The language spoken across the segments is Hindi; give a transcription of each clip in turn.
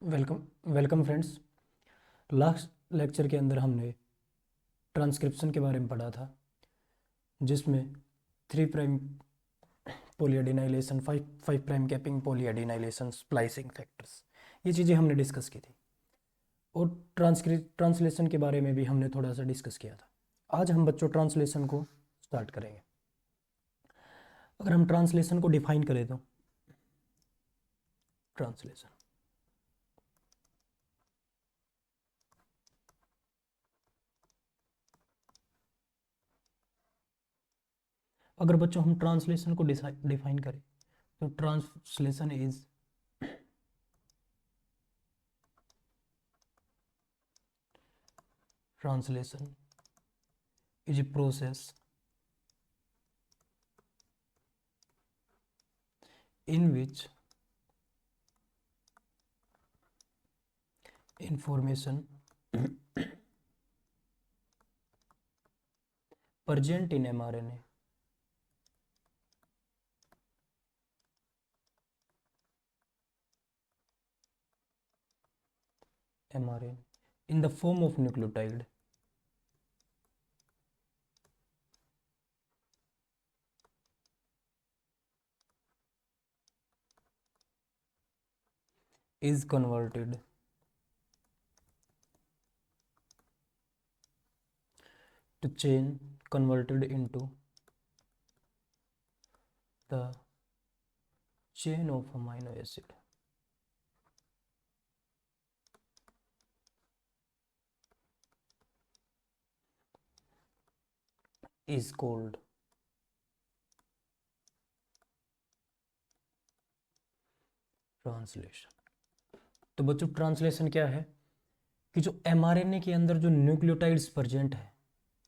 Welcome welcome friends. Last lecture के अंदर हमने ट्रांसक्रिप्शन के बारे में पढ़ा था, जिसमें 3' पॉलीएडिनाइलेशन, 5 प्राइम कैपिंग, पॉलीएडिनाइलेशन, स्प्लाइसिंग फैक्टर्स, ये चीज़ें हमने डिस्कस की थी। और ट्रांसलेशन के बारे में भी हमने थोड़ा सा डिस्कस किया था। आज हम बच्चों ट्रांसलेशन को स्टार्ट करेंगे। अगर हम ट्रांसलेशन को डिफाइन करें तो ट्रांसलेशन, अगर बच्चों हम ट्रांसलेशन को डिफाइन करें तो translation is translation is a process in which information present in mRNA in the form of nucleotide is converted to chain converted into the chain of amino acid is called translation. तो बच्चों ट्रांसलेशन क्या है कि जो mRNA के अंदर जो न्यूक्लियोटाइड्स प्रेजेंट है,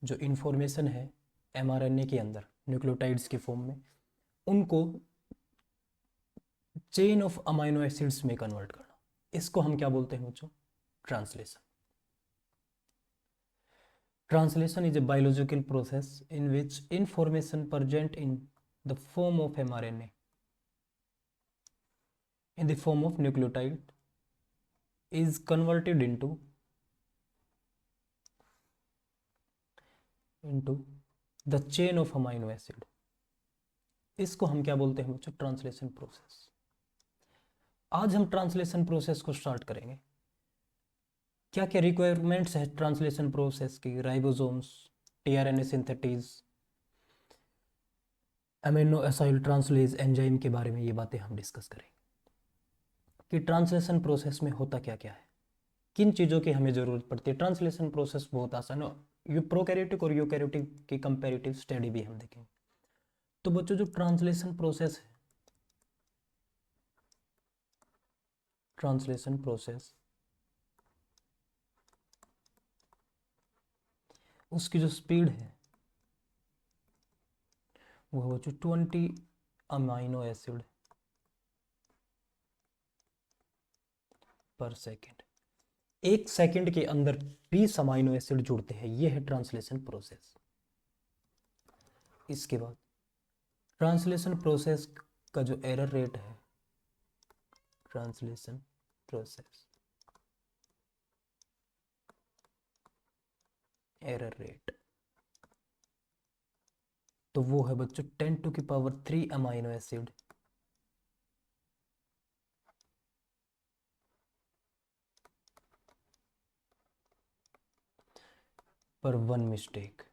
जो इंफॉर्मेशन है mRNA के अंदर न्यूक्लियोटाइड्स के फॉर्म में, उनको चेन ऑफ अमाइनो एसिड्स में कन्वर्ट करना, इसको हम क्या बोलते हैं बच्चों? Translation. Translation is a biological process in which information present in the form of mRNA, in the form of nucleotide, is converted into the chain of amino acid. इसको हम क्या बोलते हैं बच्चों? Translation process. आज हम ट्रांसलेशन प्रोसेस को स्टार्ट करेंगे। क्या क्या रिक्वायरमेंट्स है ट्रांसलेशन प्रोसेस की? Ribosomes, tRNA synthetase, amino acid ट्रांसलेज एंजाइम के बारे में ये बातें हम डिस्कस करेंगे कि ट्रांसलेशन प्रोसेस में होता क्या क्या है, किन चीज़ों की हमें ज़रूरत पड़ती है। ट्रांसलेशन प्रोसेस बहुत आसान है। प्रोकैरियोटिक और यूकैरियोटिक की कंपैरेटिव स्टडी भी हम देखेंगे। तो बच्चों जो ट्रांसलेशन प्रोसेस है, ट्रांसलेशन प्रोसेस उसकी जो स्पीड है वो है बच्चों 20 अमाइनो एसिड पर सेकेंड। 1 सेकेंड के अंदर 20 अमाइनो एसिड जुड़ते हैं, ये है ट्रांसलेशन प्रोसेस। इसके बाद ट्रांसलेशन प्रोसेस का जो एरर रेट है, ट्रांसलेशन प्रोसेस एरर रेट, तो वो है बच्चों 10⁻³ अमाइनो एसिड पर 1 मिस्टेक।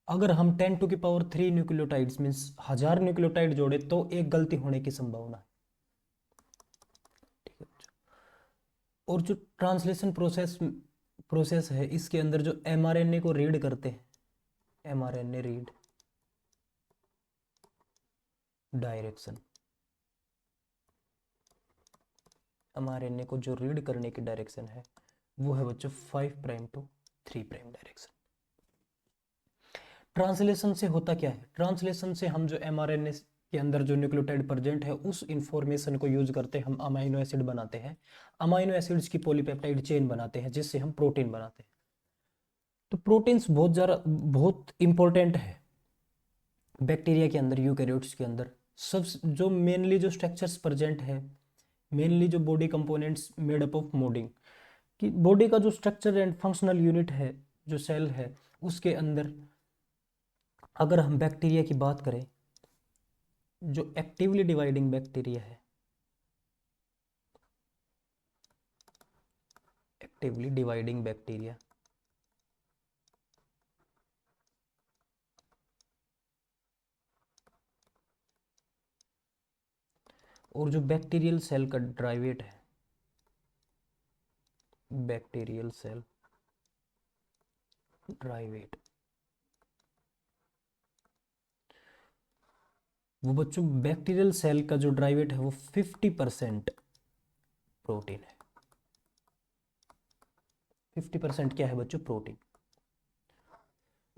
अगर हम 10⁻³ न्यूक्लियोटाइड्स मीन्स 1000 न्यूक्लियोटाइड जोड़े तो एक गलती होने की संभावना है। ठीक है। और जो ट्रांसलेशन प्रोसेस है, इसके अंदर जो mRNA को रीड करते हैं, mRNA रीड डायरेक्शन, mRNA को जो रीड करने की डायरेक्शन है वो है बच्चों 5' to 3' डायरेक्शन। ट्रांसलेशन से होता क्या है? ट्रांसलेशन से हम जो mRNA के अंदर जो न्यूक्लियोटाइड प्रेजेंट है उस इंफॉर्मेशन को यूज करते हम अमाइनो एसिड बनाते हैं, अमाइनो एसिड्स की पॉलीपेप्टाइड चेन बनाते हैं, जिससे हम प्रोटीन बनाते हैं। तो प्रोटीन्स बहुत इंपॉर्टेंट है बैक्टीरिया के अंदर, यूकैरियोट्स के अंदर, सब जो मेनली जो स्ट्रक्चर्स प्रेजेंट है, मेनली जो body components made up of modding, कि बॉडी का जो स्ट्रक्चर एंड फंक्शनल यूनिट है, जो सेल है, उसके अंदर अगर हम बैक्टीरिया की बात करें, जो एक्टिवली डिवाइडिंग बैक्टीरिया है, एक्टिवली डिवाइडिंग बैक्टीरिया, और जो बैक्टीरियल सेल का ड्राइवेट है, बैक्टीरियल सेल ड्राइवेट, वो बच्चों बैक्टीरियल सेल का जो ड्राइवेट है वो 50% प्रोटीन है। 50% क्या है बच्चों? प्रोटीन।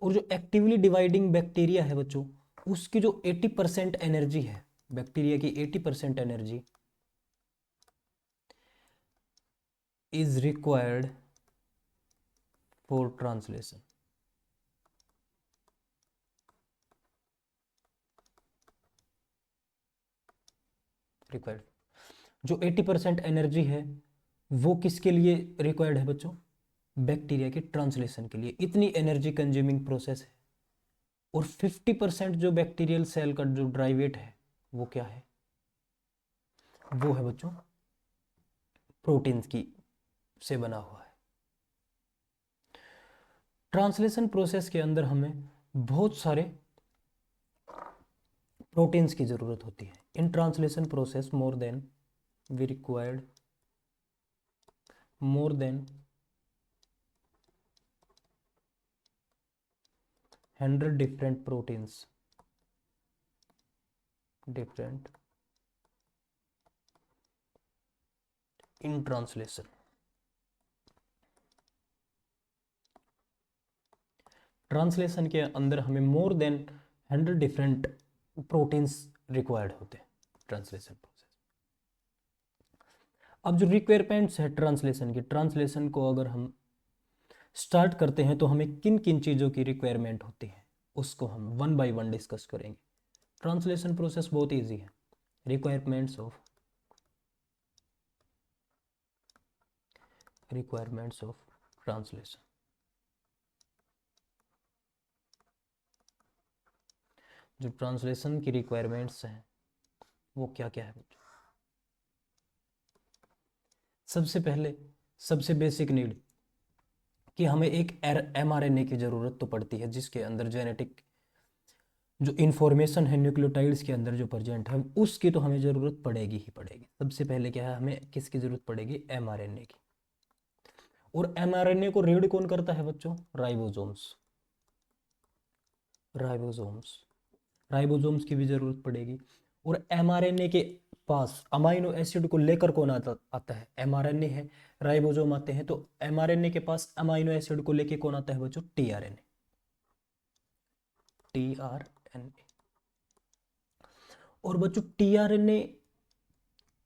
और जो एक्टिवली डिवाइडिंग बैक्टीरिया है बच्चों, उसकी जो 80% एनर्जी है, बैक्टीरिया की 80% energy is required for translation. Required, जो 80% एनर्जी है वो किसके लिए रिक्वायर्ड है बच्चों? बैक्टीरिया के ट्रांसलेशन के लिए। इतनी एनर्जी कंज्यूमिंग प्रोसेस है। और 50% जो बैक्टीरियल सेल का जो ड्राइवेट है वो क्या है? वो है बच्चों प्रोटीन्स की से बना हुआ है। ट्रांसलेशन प्रोसेस के अंदर हमें बहुत सारे प्रोटीन्स की जरूरत होती है। In translation process more than we required more than 100 different proteins, different in translation। Translation के अंदर हमें more than 100 different proteins required होते हैं ट्रांसलेशन प्रोसेस। अब जो रिक्वायरमेंट्स है ट्रांसलेशन की, ट्रांसलेशन को अगर हम स्टार्ट करते हैं तो हमें किन किन चीज़ों की रिक्वायरमेंट होती है उसको हम वन बाय वन डिस्कस करेंगे। ट्रांसलेशन प्रोसेस बहुत ईजी है। रिक्वायरमेंट्स ऑफ ट्रांसलेशन, जो ट्रांसलेशन की रिक्वायरमेंट्स हैं वो क्या क्या है बच्चों? सबसे पहले सबसे बेसिक नीड कि हमें एक mRNA की ज़रूरत तो पड़ती है, जिसके अंदर जेनेटिक जो इन्फॉर्मेशन है न्यूक्लियोटाइड्स के अंदर जो प्रेजेंट है उसकी तो हमें ज़रूरत पड़ेगी ही पड़ेगी। सबसे पहले क्या है, हमें किसकी ज़रूरत पड़ेगी? mRNA की। और mRNA को रीड कौन करता है बच्चों? राइबोसोम्स। राइबोसोम्स, राइबोसोम्स की भी ज़रूरत पड़ेगी। और mRNA के पास अमाइनो एसिड को लेकर कौन आता है? mRNA है, राइबोसोम आते हैं, तो mRNA के पास अमाइनो एसिड को लेके कौन आता है बच्चों? tRNA। tRNA। और बच्चों tRNA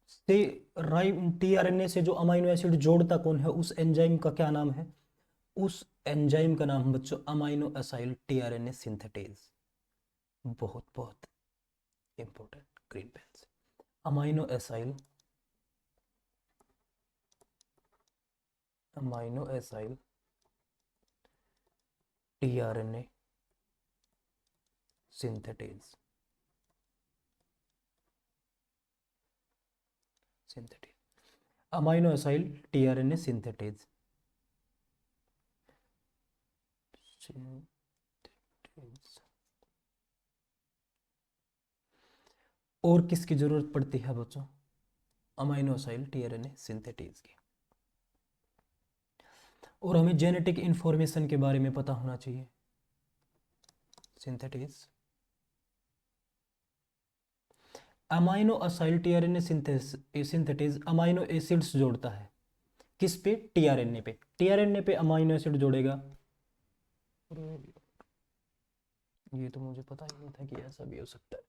से tRNA से जो अमाइनो एसिड जोड़ता कौन है? उस एंजाइम का क्या नाम है? उस एंजाइम का नाम बच्चों अमाइनो एसाइल tRNA सिंथेटेज। बहुत बहुत इंपॉर्टेंट, ग्रीन पेन से। Amino acyl tRNA synthetase, amino acyl tRNA synthetase. और किसकी जरूरत पड़ती है बच्चों? अमाइनो एसाइल tRNA सिंथेटेज की। और हमें जेनेटिक इंफॉर्मेशन के बारे में पता होना चाहिए। Synthetase, amino acyl tRNA synthetase amino acids जोड़ता है किस पे? tRNA पे। tRNA पे अमाइनो एसिड जोड़ेगा। ये तो मुझे पता ही नहीं था कि ऐसा भी हो सकता है।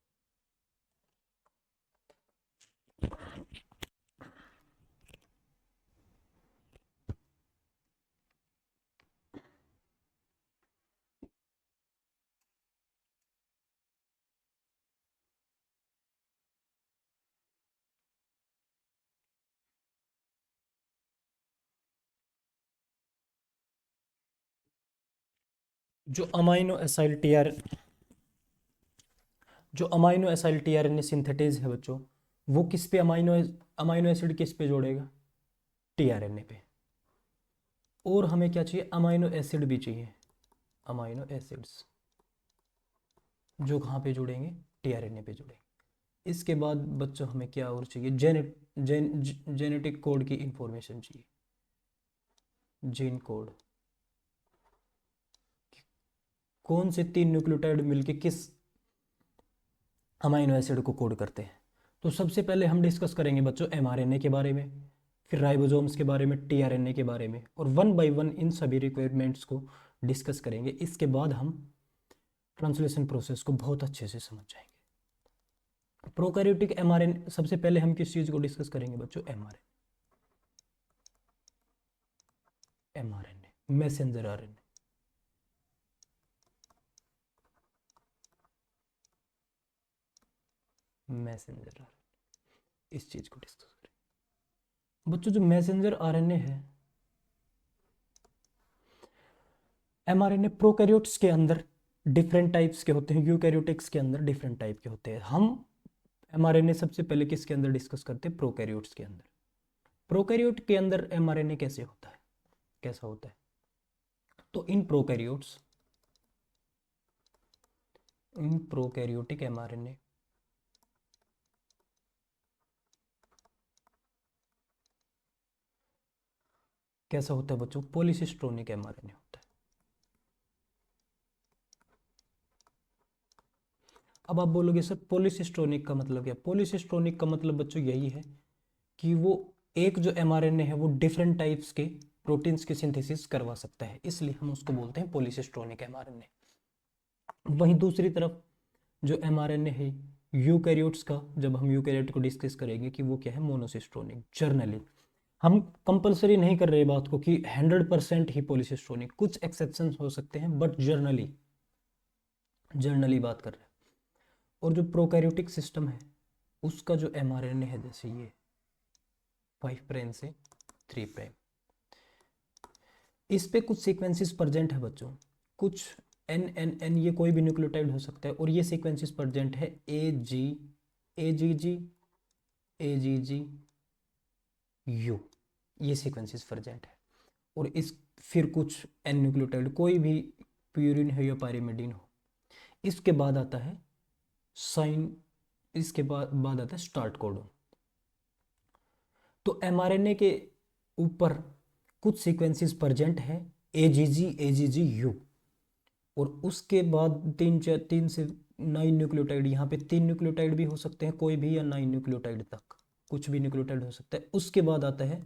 जो अमाइनो एसाइल टीआरएनए सिंथेटेज है बच्चों, वो किस पे अमाइनो एसिड किस पे जोड़ेगा? टीआरएनए पे। और हमें क्या चाहिए? अमाइनो एसिड भी चाहिए, अमाइनो एसिड्स जो कहाँ पे जुड़ेंगे? टीआरएनए पे जुड़ेंगे। इसके बाद बच्चों हमें क्या और चाहिए? जेनेटिक कोड की इंफॉर्मेशन चाहिए, जीन कोड। कौन से 3 न्यूक्लियोटाइड मिलके किस अमाइनो एसिड को कोड करते हैं? तो सबसे पहले हम डिस्कस करेंगे बच्चों एमआरएनए के बारे में, फिर राइबोसोम्स के बारे में, टीआरएनए के बारे में, और वन बाय वन इन सभी रिक्वायरमेंट्स को डिस्कस करेंगे। इसके बाद हम ट्रांसलेशन प्रोसेस को बहुत अच्छे से समझ जाएंगे। प्रोकैरियोटिक एमआरएनए, सबसे पहले हम किस चीज़ को डिस्कस करेंगे बच्चों? MRNA, messenger RNA. Messenger RNA, इस चीज़ को डिस्कस करेंगे बच्चों। जो मैसेंजर आरएनए है, एमआरएनए प्रोकैरियोट्स के अंदर डिफरेंट टाइप्स के होते हैं, यूकैरियोटिक्स के अंदर डिफरेंट टाइप के होते हैं। हम एमआरएनए सबसे पहले किसके अंदर डिस्कस करते हैं? प्रोकैरियोट्स के अंदर। प्रोकैरियोट के अंदर एमआरएनए कैसे होता है, कैसा होता है? तो इन प्रोकैरियोटिक एमआरएनए कैसा होता है बच्चों? पॉलीसिस्ट्रोनिक एमआरएनए होता है। अब आप बोलोगे सर पॉलीसिस्ट्रोनिक का मतलब क्या? पॉलीसिस्ट्रोनिक का मतलब बच्चों यही है कि वो एक जो एमआरएनए है वो डिफरेंट टाइप्स के प्रोटीन्स की सिंथेसिस करवा सकता है, इसलिए हम उसको बोलते हैं पॉलीसिस्ट्रोनिक एमआरएनए। वहीं दूसरी तरफ जो एमआरएनए है यूकैरियोट्स का, जब हम यूकैरियोट को डिस्कस करेंगे कि वो क्या है? मोनोसिस्ट्रोनिक। जर्नली हम कंपलसरी नहीं कर रहे बात को कि 100% ही पॉलीसिस्ट्रोनिक, कुछ एक्सेप्शंस हो सकते हैं, बट जर्नली बात कर रहे हैं। और जो प्रोकैरियोटिक सिस्टम है उसका जो एमआरएनए है, जैसे ये 5 प्राइम से 3 प्राइम, इस पे कुछ सीक्वेंसेस प्रेजेंट है बच्चों, कुछ एन ये कोई भी न्यूक्लियोटाइड हो सकता है, और ये सीक्वेंसेस प्रेजेंट है ए जी जी यू, ये सीक्वेंसेस प्रेजेंट है। और इस फिर कुछ एन न्यूक्लियोटाइड, कोई भी प्यूरिन हो या पायरिमिडीन हो। इसके बाद आता है साइन, इसके बाद आता है स्टार्ट कोडन। तो एमआरएनए के ऊपर कुछ सीक्वेंसेस प्रेजेंट है ए जी जी यू, और उसके बाद 3 से 9 न्यूक्लियोटाइड, यहाँ पे 3 न्यूक्लियोटाइड भी हो सकते हैं कोई भी, या 9 न्यूक्लियोटाइड तक कुछ भी न्यूक्लियोटाइड हो सकता है। उसके बाद आता है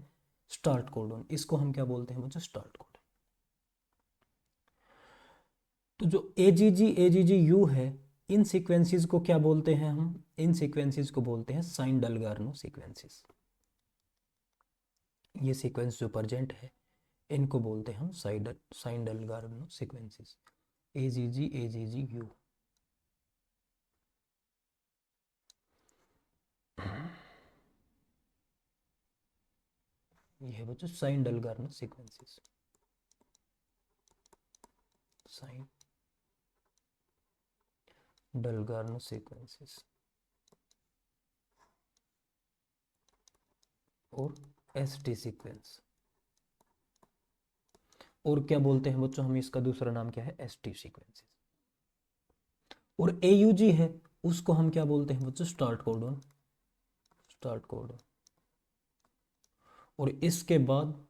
स्टार्ट कोडन, इसको हम क्या बोलते हैं बच्चों? Start codon. तो जो ए जी जी यू है, इन सीक्वेंसेस को क्या बोलते हैं हम? इन सीक्वेंसेस को बोलते हैं साइन डलगार्नो सीक्वेंसेस। ये सीक्वेंस जो प्रेजेंट है इनको बोलते हैं हम Shine Dalgarno sequences, A G G U. ये है बच्चों Shine Dalgarno sequences, Shine Dalgarno sequences. और एसटी सीक्वेंस, और क्या बोलते हैं बच्चों हम? इसका दूसरा नाम क्या है? ST sequences. और एयूजी है, उसको हम क्या बोलते हैं बच्चों? Start codon, start codon. और इसके बाद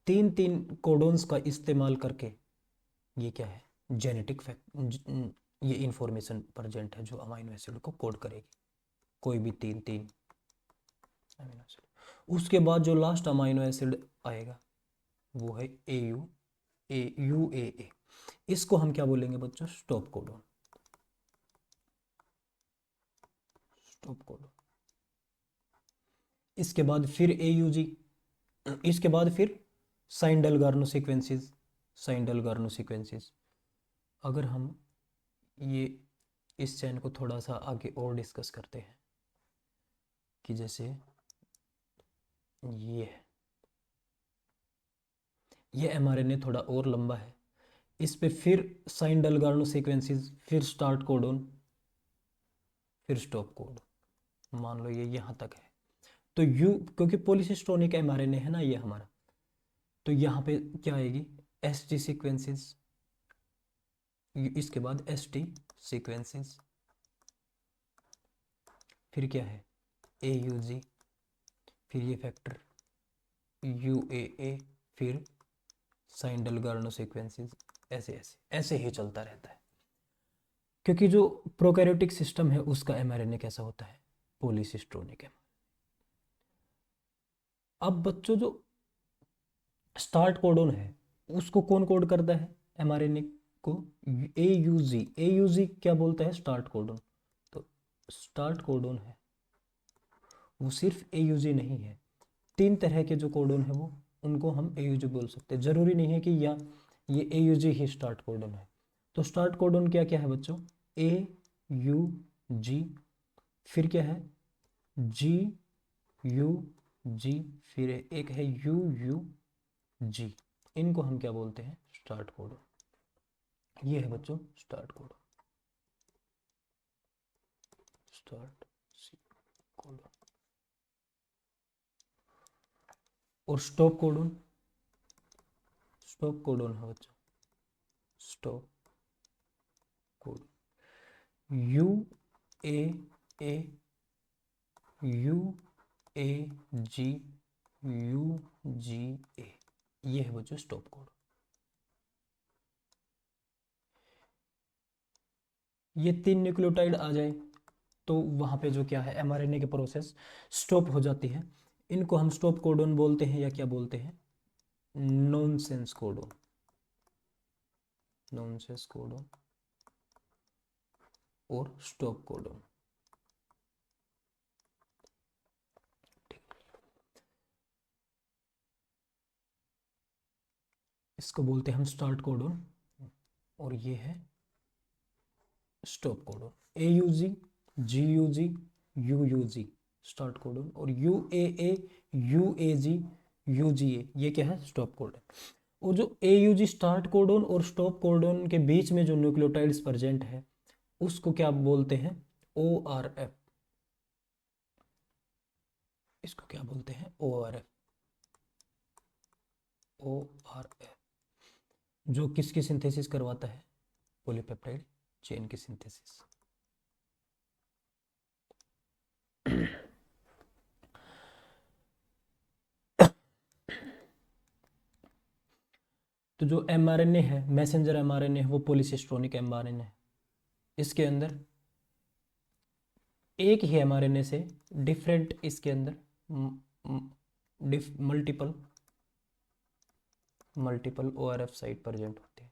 3 कोडोन्स का इस्तेमाल करके ये क्या है? जेनेटिक फैक्ट, ये इंफॉर्मेशन प्रेजेंट है जो अमीनो एसिड को कोड करेगी, कोई भी 3 अमीनो एसिड। उसके बाद जो लास्ट अमीनो एसिड आएगा वो है ए, इसको हम क्या बोलेंगे बच्चों? Stop codon, stop codon. इसके बाद फिर एयूजी, इसके बाद फिर sign Dalgarno sequences, Shine Dalgarno sequences. अगर हम ये इस चैन को थोड़ा सा आगे और डिस्कस करते हैं कि जैसे ये है, ये mRNA थोड़ा और लंबा है, इस पे फिर साइन डलगार्नो सीक्वेंसेस, फिर स्टार्ट कोडोन, फिर स्टॉप कोडोन। मान लो ये यहाँ तक है, तो यू, क्योंकि पॉलीसिस्टोनिक mRNA है ना ये हमारा, तो यहाँ पे क्या आएगी, एस टी सीक्वेंसेस, इसके बाद एस टी सीक्वेंसेस, फिर क्या है ए यू जी, फिर ये फैक्टर यू ए, फिर साइन डलगार्नो सीक्वेंसेस, ऐसे ऐसे ऐसे ही चलता रहता है। क्योंकि जो प्रोकैरियोटिक सिस्टम है उसका mRNA कैसा होता है, पॉलीसिस्टोनिक है। अब बच्चों जो स्टार्ट कोडोन है उसको कौन कोड करता है, mRNA को ए यू जी क्या बोलता है, स्टार्ट कोडोन। तो स्टार्ट कोडोन है वो सिर्फ ए यू जी नहीं है, 3 तरह के जो कोडोन है वो, उनको हम ए यू जी बोल सकते हैं। जरूरी नहीं है कि या ये ए यू जी ही स्टार्ट कोडोन है। तो स्टार्ट कोडोन क्या क्या है बच्चों, ए यू जी, फिर क्या है जी यू जी, फिर एक है यू यू जी, इनको हम क्या बोलते हैं, स्टार्ट कोडोन। ये है बच्चों स्टार्ट कोडोन, स्टार्ट कोडोन। और स्टॉप कोडोन, स्टॉप कोडोन है बच्चों, stop codon U A U A G U G A, ये है बच्चों स्टॉप कोड। ये 3 न्यूक्लियोटाइड आ जाए तो वहाँ पे जो क्या है mRNA की प्रोसेस स्टॉप हो जाती है। इनको हम स्टॉप कोडोन बोलते हैं या क्या बोलते हैं, नॉनसेंस कोडोन, नॉनसेंस कोडोन और स्टॉप कोडोन। इसको बोलते हैं हम स्टार्ट कोडोन और ये है stop codon, A U G U U G start codon, और U A G U G A, ये क्या है स्टॉप कोडोन। और जो A U G start codon और स्टॉप कोडोन के बीच में जो न्यूक्लियोटाइड्स प्रेजेंट है उसको क्या बोलते हैं, ओ आर एफ, इसको क्या बोलते हैं O R F, O R F, जो किसकी सिंथेसिस करवाता है, पॉलीपेप्टाइड चेन की सिंथेसिस। तो जो mRNA है, मैसेंजर mRNA है, वो पॉलीसिस्टोनिक mRNA है। इसके अंदर एक ही mRNA से डिफरेंट, इसके अंदर मल्टीपल ORF साइट प्रेजेंट होती है,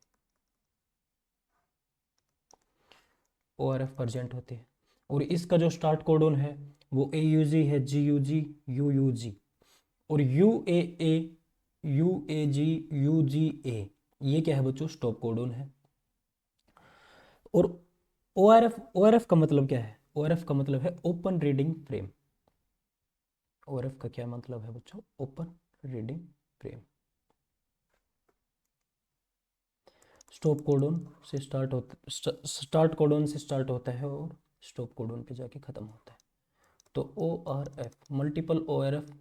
ORF प्रेजेंट होती है। और इसका जो स्टार्ट कोडोन है वो AUG है, GUG UUG, और UAG UGA, ये क्या है बच्चों, स्टॉप कोडोन है। और ORF का मतलब क्या है, ORF का मतलब है ओपन रीडिंग फ्रेम। ORF का क्या मतलब है बच्चों, open reading frame. Stop codon से स्टार्ट कोडोन से स्टार्ट होता है और स्टॉप कोडोन पे जाके खत्म होता है। तो ORF, मल्टीपल ORF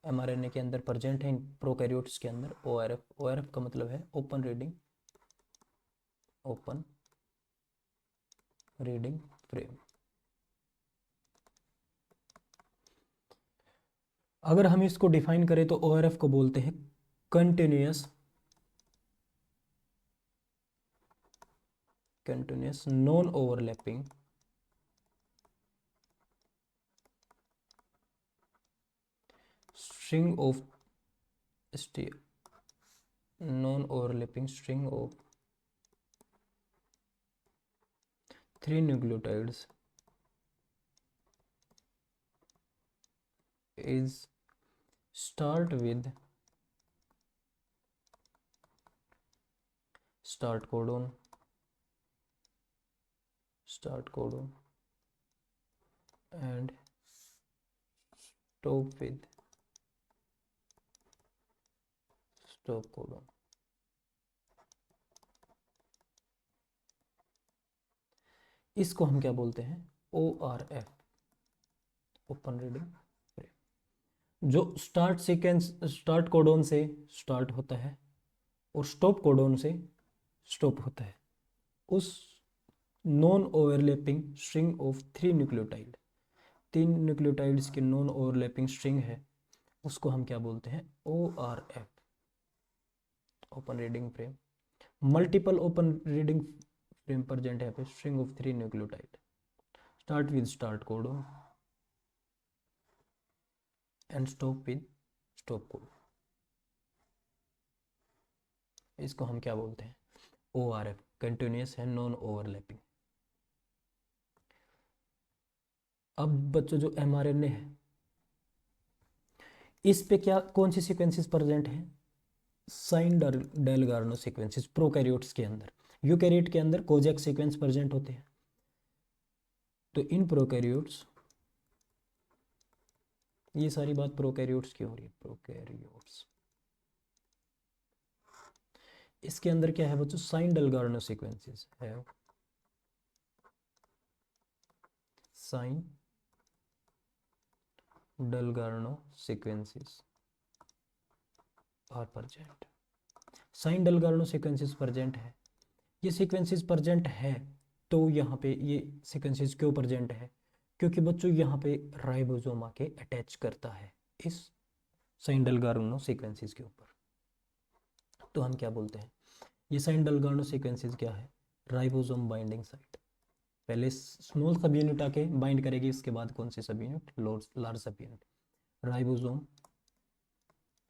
mRNA के अंदर प्रेजेंट है, इन प्रोकैरियोट्स के अंदर। ORF का मतलब है ओपन रीडिंग फ्रेम। अगर हम इसको डिफाइन करें तो ORF को बोलते हैं continuous non overlapping string of non-overlapping string of 3 nucleotides is start with start codon and stop with stop codon। इसको हम क्या बोलते हैं, ORF, ओपन रीडिंग फ्रेम। जो स्टार्ट सीक्वेंस स्टार्ट कोडोन से स्टार्ट होता है और स्टॉप कोडोन से स्टॉप होता है, उस non overlapping string of 3 nucleotide, 3 nucleotides की नॉन ओवरलैपिंग स्ट्रिंग है, उसको हम क्या बोलते हैं, ORF, open reading frame. Multiple open reading frame present है पे string of 3 nucleotide, start with start codon and stop with stop codon, इसको हम क्या बोलते हैं, ORF, कंटिन्यूस है, नॉन ओवरलैपिंग। अब बच्चों जो mRNA है, इस पे क्या कौन सी सीक्वेंसेस प्रेजेंट हैं, साइन डेलगार्नो सीक्वेंसेस प्रोकैरियोट्स के अंदर। यूकैरियोट के अंदर कोजैक सीक्वेंस प्रेजेंट होते हैं, तो इन प्रोकैरियोट्स, ये सारी बात प्रोकैरियोट्स की हो रही है, प्रोकैरियोट्स, इसके अंदर क्या है बच्चों, साइन डेलगार्नो सीक्वेंसेस है, Shine Dalgarno sequences are present, Shine Dalgarno sequences present है। ये सीक्वेंसेस प्रेजेंट है, तो यहाँ पे ये सीक्वेंसेस क्यों प्रेजेंट है, क्योंकि बच्चों यहाँ पे राइबोसोम आके अटैच करता है इस साइन डेलगार्नो सीक्वेंसेस के ऊपर। तो हम क्या बोलते हैं, ये साइन डेलगार्नो सीक्वेंसेस क्या है, राइबोसोम बाइंडिंग साइट। पहले स्मॉल सब यूनिट आके बाइंड करेगी, इसके बाद कौन सी subunit, large subunit, ribosome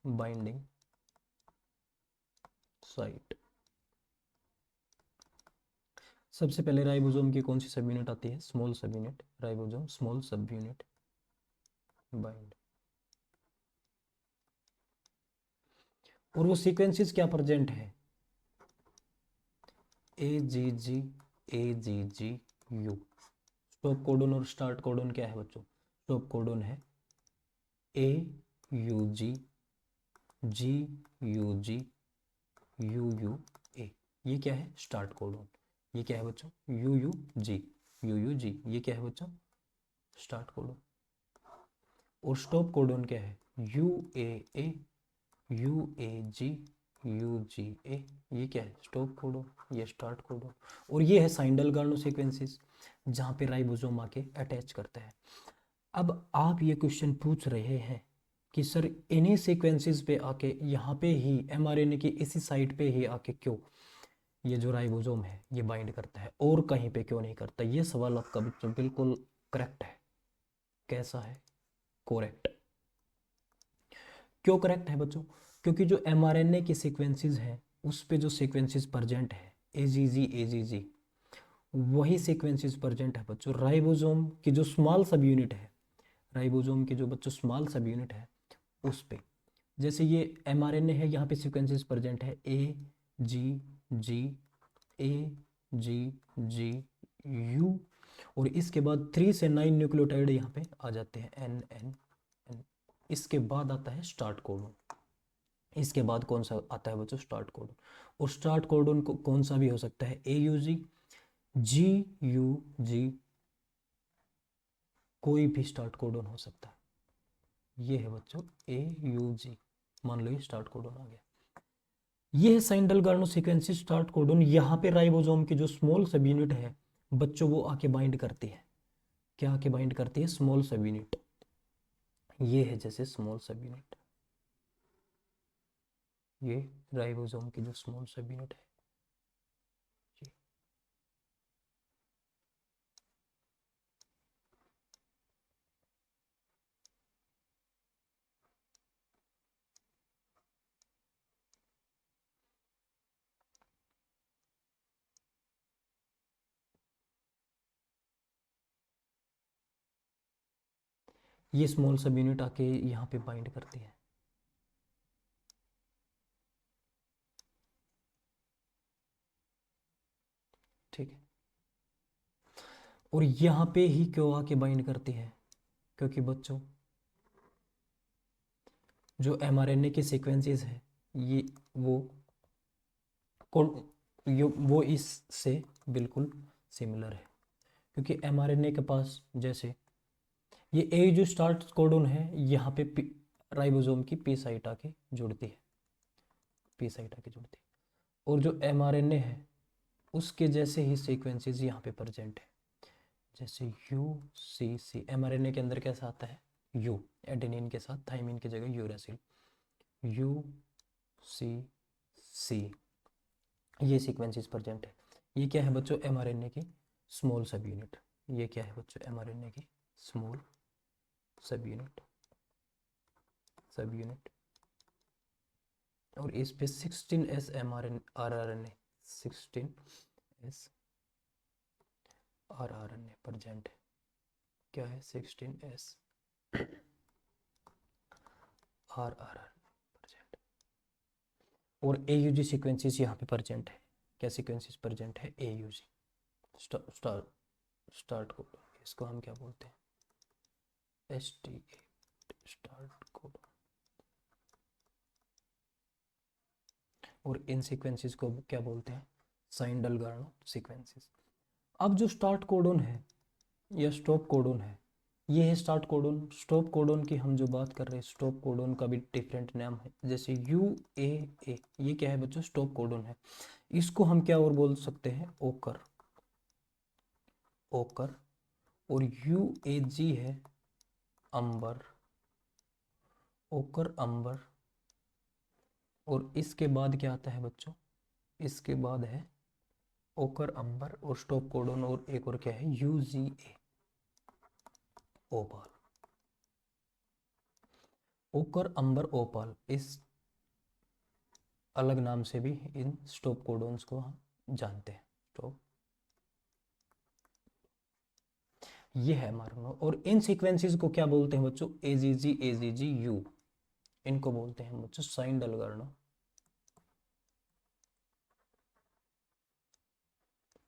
binding site. सबसे पहले राइबोसोम की कौन सी सब यूनिट आती है, small subunit, ribosome small subunit bind, और वो सीक्वेंसेस क्या प्रेजेंट है, AGG AGG U। Stop codon और स्टार्ट कोडोन क्या है बच्चों, स्टॉप कोडोन है AUG GUG UUA, ये क्या है, स्टार्ट कोडोन। ये क्या है बच्चों, UUG ये क्या है बच्चों, स्टार्ट कोडोन। और स्टॉप कोडोन क्या है, UAA UAG UGA, ये क्या है, स्टॉप कोडोन, ये स्टार्ट कोडोन। और ये है साइन डेलगार्नो सीक्वेंसेस, जहाँ पे राइबोसोम आके अटैच करता है। अब आप ये क्वेश्चन पूछ रहे हैं कि सर इन्हीं सीक्वेंसेस पे आके, यहाँ पे ही mRNA की इसी साइट पे ही आके क्यों ये जो राइबोसोम है ये बाइंड करता है, और कहीं पे क्यों नहीं करता। ये सवाल आपका बच्चों बिल्कुल करेक्ट है। कैसा है, करेक्ट। क्यों करेक्ट है बच्चों, क्योंकि जो mRNA की सीक्वेंसेस हैं उस पे जो सीक्वेंसेस प्रेजेंट है AGG वही सीक्वेंसेस प्रेजेंट है बच्चों राइबोसोम की जो स्मॉल सब यूनिट है, राइबोसोम की जो बच्चों स्मॉल सब यूनिट है उस पे। जैसे ये mRNA है, यहाँ पे सीक्वेंसेस प्रेजेंट है AGG AGG U, और इसके बाद 3 से 9 न्यूक्लियोटाइड यहाँ पे आ जाते हैं NN। इसके बाद आता है स्टार्ट कोडोन, इसके बाद कौन सा आता है बच्चों, स्टार्ट कोडोन। और स्टार्ट कोडोन को कौन सा भी हो सकता है, AUG GUG, कोई भी स्टार्ट कोडोन हो सकता है। ये है बच्चों AUG, मान लो ये स्टार्ट कोडोन आ गया। ये है Shine Dalgarno sequences start codon. यहाँ पे राइबोसोम की जो स्मॉल सब यूनिट है बच्चों वो आके बाइंड करती है, क्या आके बाइंड करती है, स्मॉल सब यूनिट। ये है जैसे स्मॉल सब यूनिट, ये राइबोसोम की जो स्मॉल सब यूनिट है। ये स्मॉल सब यूनिट आके यहाँ पे बाइंड करती है। ठीक है, और यहाँ पे ही क्यों आके बाइंड करती है, क्योंकि बच्चों जो mRNA के सीक्वेंसेस है ये वो वो इससे बिल्कुल सिमिलर है। क्योंकि mRNA के पास जैसे ये ए जो स्टार्ट कोडोन है, यहाँ पे राइबोसोम की पी साइट आके जुड़ती है, पी साइट आके जुड़ती है। और जो mRNA है उसके जैसे ही सीक्वेंसेस यहाँ पे प्रेजेंट है, जैसे UCC। mRNA के अंदर कैसा आता है, U, एडेनिन के साथ थाइमिन की जगह यूरासिल, UCC, ये सीक्वेंसेस प्रेजेंट है। ये क्या है बच्चों, mRNA की स्मॉल सब यूनिट। ये क्या है बच्चों, mRNA की स्मॉल सब यूनिट, सब यूनिट। और इस पे 16S rRNA, 16S rRNA present है। क्या है, 16S rRNA प्रेजेंट। और AUG सीक्वेंसेस यहाँ पे प्रेजेंट है। क्या सीक्वेंसेस प्रेजेंट है, AUG स्टार्ट कोड, इसको हम क्या बोलते हैं, STA स्टार्ट कोड। और इन सीक्वेंसेस को क्या बोलते हैं, साइन-डलगार्नो सीक्वेंसेस। अब जो स्टार्ट कोडोन है या स्टॉप कोडोन है, ये है स्टार्ट कोडोन। स्टॉप कोडोन की हम जो बात कर रहे हैं, स्टॉप कोडोन का भी डिफरेंट नाम है, जैसे UAA, ये क्या है बच्चों, स्टॉप कोडोन है। इसको हम क्या और बोल सकते हैं, ओकर, ओकर। और UAG है अंबर, ओकर अंबर। और इसके बाद क्या आता है बच्चों, इसके बाद है ओकर अंबर और स्टॉप कोडोन, और एक और क्या है, UGA ओपाल। ओकर अंबर ओपाल, इस अलग नाम से भी इन स्टॉप कोडोन्स को हम जानते हैं। स्टॉप, ये है हमारा। और इन सीक्वेंसेस को क्या बोलते हैं बच्चों, AGG AGG U, इनको बोलते हैं बच्चों साइन-डलगार्नो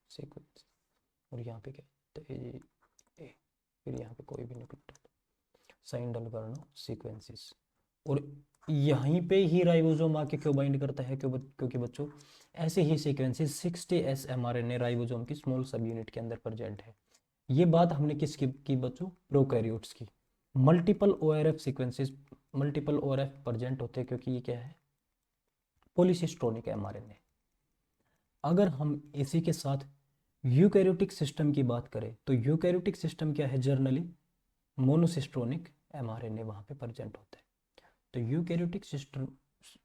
सीक्वेंस। और यहाँ पे क्या, ए, फिर यहाँ पे कोई भी न्यूक्लियोटाइड, साइन-डलगार्नो सीक्वेंसेस। और यहीं पे ही राइबोसोम आके क्यों बाइंड करता है, क्योंकि बच्चों ऐसे ही सीक्वेंसेस 60S mRNA राइबोसोम की स्मॉल सब यूनिट के अंदर प्रेजेंट है। ये बात हमने किसकी की बच्चों, प्रोकैरियोट्स की। Multiple ORF sequences, multiple ORF present होते हैं क्योंकि ये क्या है, पॉलीसिस्ट्रोनिक mRNA। अगर हम इसी के साथ यूकैरियोटिक सिस्टम की बात करें तो यूकैरियोटिक सिस्टम क्या है, जर्नली मोनोसिस्ट्रोनिक mRNA वहाँ पे प्रेजेंट होता है। तो यूकैरियोटिक सिस्टम,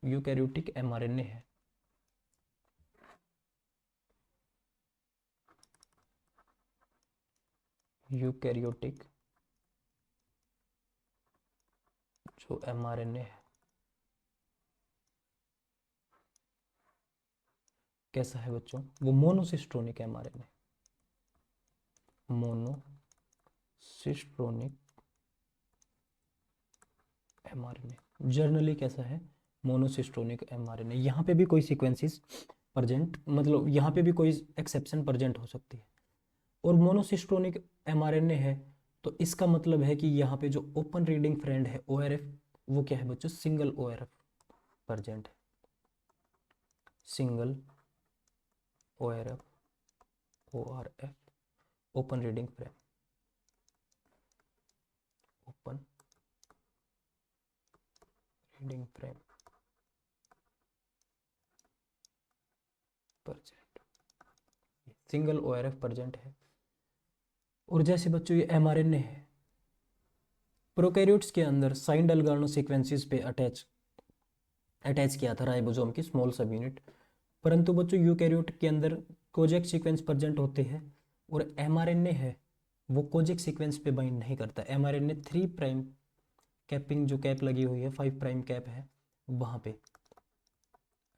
यूकैरियोटिक mRNA है, यूकैरियोटिक जो mRNA है कैसा है बच्चों, वो मोनोसिस्ट्रोनिक mRNA, मोनोसिस्ट्रोनिक mRNA जर्नली कैसा है, मोनोसिस्ट्रोनिक mRNA। यहाँ पे भी कोई सीक्वेंसेस प्रेजेंट, मतलब यहाँ पे भी कोई एक्सेप्शन प्रेजेंट हो सकती है। और मोनोसिस्ट्रोनिक mRNA है तो इसका मतलब है कि यहाँ पे जो ओपन रीडिंग फ्रेंड है ORF, वो क्या है बच्चों, सिंगल ORF प्रेजेंट है, single ORF open reading frame, open reading frame present, single ORF present है। और जैसे बच्चों ये mRNA है, प्रोकैरियोट्स के अंदर साइन-डलगार्नो सीक्वेंसेस पे अटैच किया था राइबोसोम की स्मॉल सब यूनिट, परंतु बच्चों यूकैरियोट के अंदर कोजेक सीक्वेंस प्रेजेंट होते हैं। और mRNA है वो कोजेक सीक्वेंस पे बाइंड नहीं करता। mRNA 3 प्राइम कैपिंग, जो कैप लगी हुई है 5 प्राइम कैप है, वहाँ पे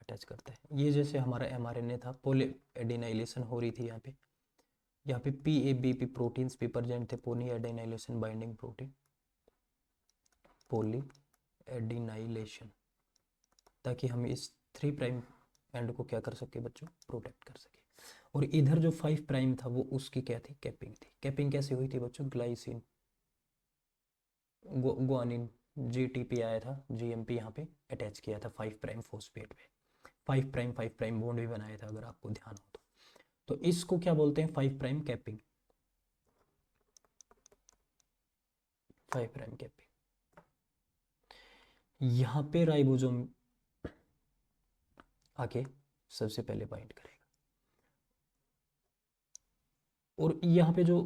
अटैच करता है। ये जैसे हमारा mRNA था, पोली एडिनाइलेशन हो रही थी यहाँ पे PABP प्रोटीन्स भी प्रेजेंट थे, पोली एडिनाइलेशन बाइंडिंग प्रोटीन, पोली एडिनाइलेशन, ताकि हम इस 3 प्राइम एंड को क्या कर सके बच्चों, प्रोटेक्ट कर सके। और इधर जो 5 प्राइम था वो उसकी क्या थी, कैपिंग थी। कैपिंग कैसे हुई थी बच्चों, ग्लाइसिन ग्वानिन GTP आया था, GMP यहाँ पे अटैच किया था 5 प्राइम फॉस्फेट पे, 5 प्राइम बॉन्ड भी बनाया था अगर आपको ध्यान हो तो इसको क्या बोलते हैं, 5 प्राइम कैपिंग। 5 prime capping. यहाँ पे राइबोसोम आके सबसे पहले बाइंड करेगा, और यहाँ पे जो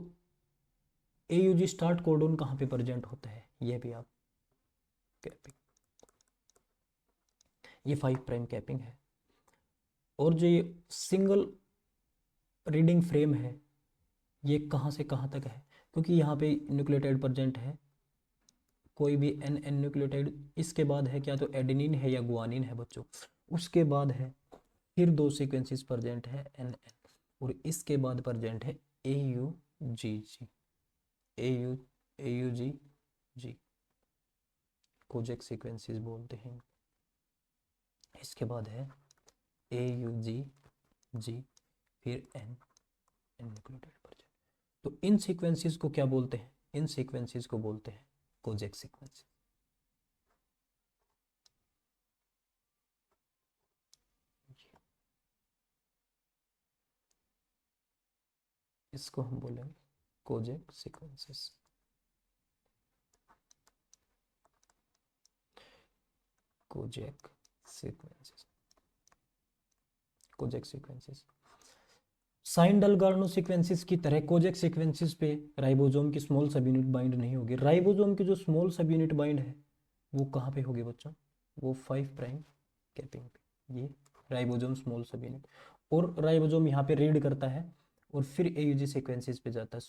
AUG स्टार्ट कोडोन कहाँ पे प्रेजेंट होता है, ये भी आप कैपिंग, ये 5 प्राइम कैपिंग है। और जो ये सिंगल रीडिंग फ्रेम है, ये कहाँ से कहाँ तक है, क्योंकि यहाँ पे न्यूक्लियोटाइड प्रेजेंट है, कोई भी एन न्यूक्लियोटाइड, इसके बाद है क्या तो एडेनिन है या गुआनिन है बच्चों, उसके बाद है फिर 2 सीक्वेंसेस प्रेजेंट है एन, और इसके बाद प्रेजेंट है AUGG, AUGG कोजेक सीक्वेंसेस बोलते हैं। इसके बाद है AUGG, फिर N न्यूक्लियोटाइड प्रेजेंट। तो इन सीक्वेंसेस को क्या बोलते हैं, इन सीक्वेंसेस को बोलते हैं कोजेक सीक्वेंस। इसको हम बोलेंगे Kozak sequences. Kozak sequences, Kozak sequences. Shine Dalgarno sequences की तरह कोजेक सीक्वेंसेस पे राइबोसोम की स्मॉल सब यूनिट बाइंड नहीं होगी। राइबोसोम की जो स्मॉल सब यूनिट बाइंड है वो कहाँ पे होगी बच्चों, वो 5 प्राइम कैपिंग पे, ये राइबोसोम स्मॉल सब यूनिट। और राइबोसोम यहाँ पे रीड करता है और फिर AUG सीक्वेंसेस पे जाता है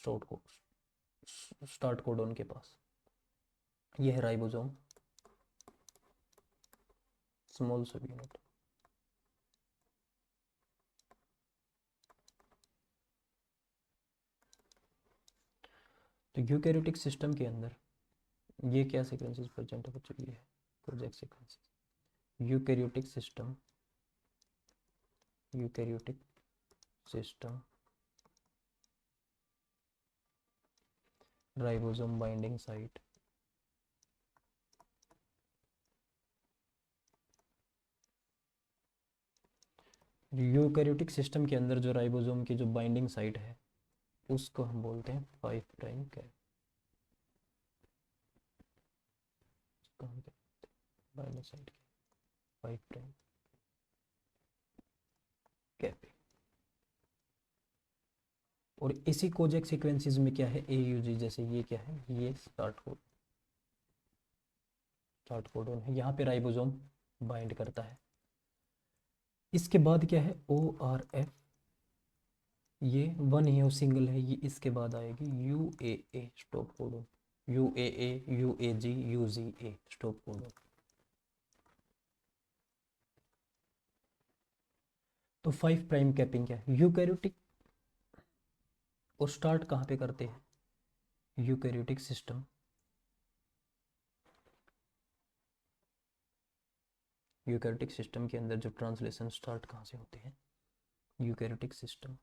स्टार्ट कोडोन के पास। ये है राइबोसोम स्मॉल सब यूनिट। तो यूकैरियोटिक सिस्टम के अंदर ये क्या सीक्वेंसेस प्रेजेंट है बच्चों, ये है Kozak sequences. Eukaryotic system, eukaryotic system, ribosome binding site, eukaryotic system के अंदर जो राइबोसोम की जो बाइंडिंग साइट है उसको हम बोलते हैं 5 prime cap, binding site 5 prime cap. और इसी कोजेक सीक्वेंसेस में क्या है AUG, जैसे ये क्या है, ये स्टार्ट कोडोन है, यहाँ पे राइबोसोम बाइंड करता है। इसके बाद क्या है ORF, ये वन ही हो, सिंगल है, ये इसके बाद आएगी UAA stop codon, UAA, UAG, UGA stop codon. तो 5 प्राइम कैपिंग क्या है, यूकैरियोटिक, और स्टार्ट कहाँ पे करते हैं, यूकैरियोटिक सिस्टम, यूकैरियोटिक सिस्टम के अंदर जो ट्रांसलेशन स्टार्ट कहाँ से होते हैं, यूकैरियोटिक सिस्टम,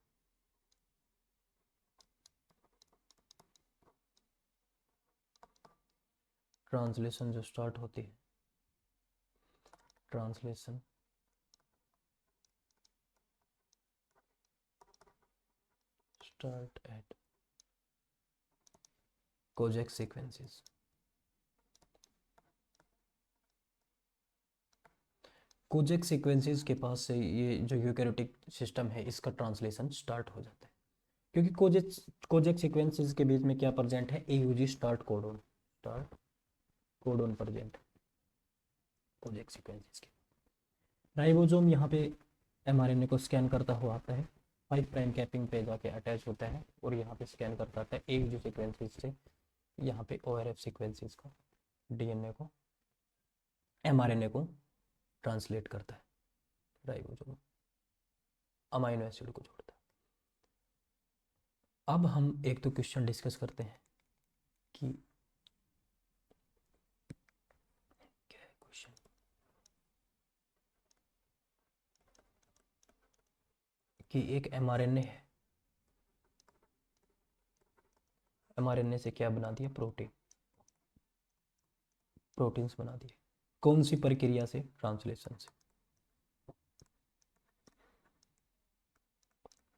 ट्रांसलेशन जो स्टार्ट होती है, translation start at Kozak sequences. Kozak sequences के पास से ये जो यूकैरियोटिक सिस्टम है इसका ट्रांसलेशन स्टार्ट हो जाता है, क्योंकि कोजेक सीक्वेंसेस के बीच में क्या प्रेजेंट है, AUG start codon present Kozak sequences के। राइबोसोम यहाँ पे mRNA को स्कैन करता हुआ आता है, 5 प्राइम कैपिंग पे जाके अटैच होता है, और यहाँ पे स्कैन करता आता है AUG सीक्वेंसेस से यहाँ पे ORF सीक्वेंसेस को, DNA को, mRNA को ट्रांसलेट करता है। राइबोसोम अमाइनो एसिड को जोड़ता है। अब हम एक तो क्वेश्चन डिस्कस करते हैं कि क्या है क्वेश्चन, कि एक mRNA है, mRNA से क्या बना दिया, प्रोटीन्स बना दिए, कौन सी प्रक्रिया से, ट्रांसलेशन से,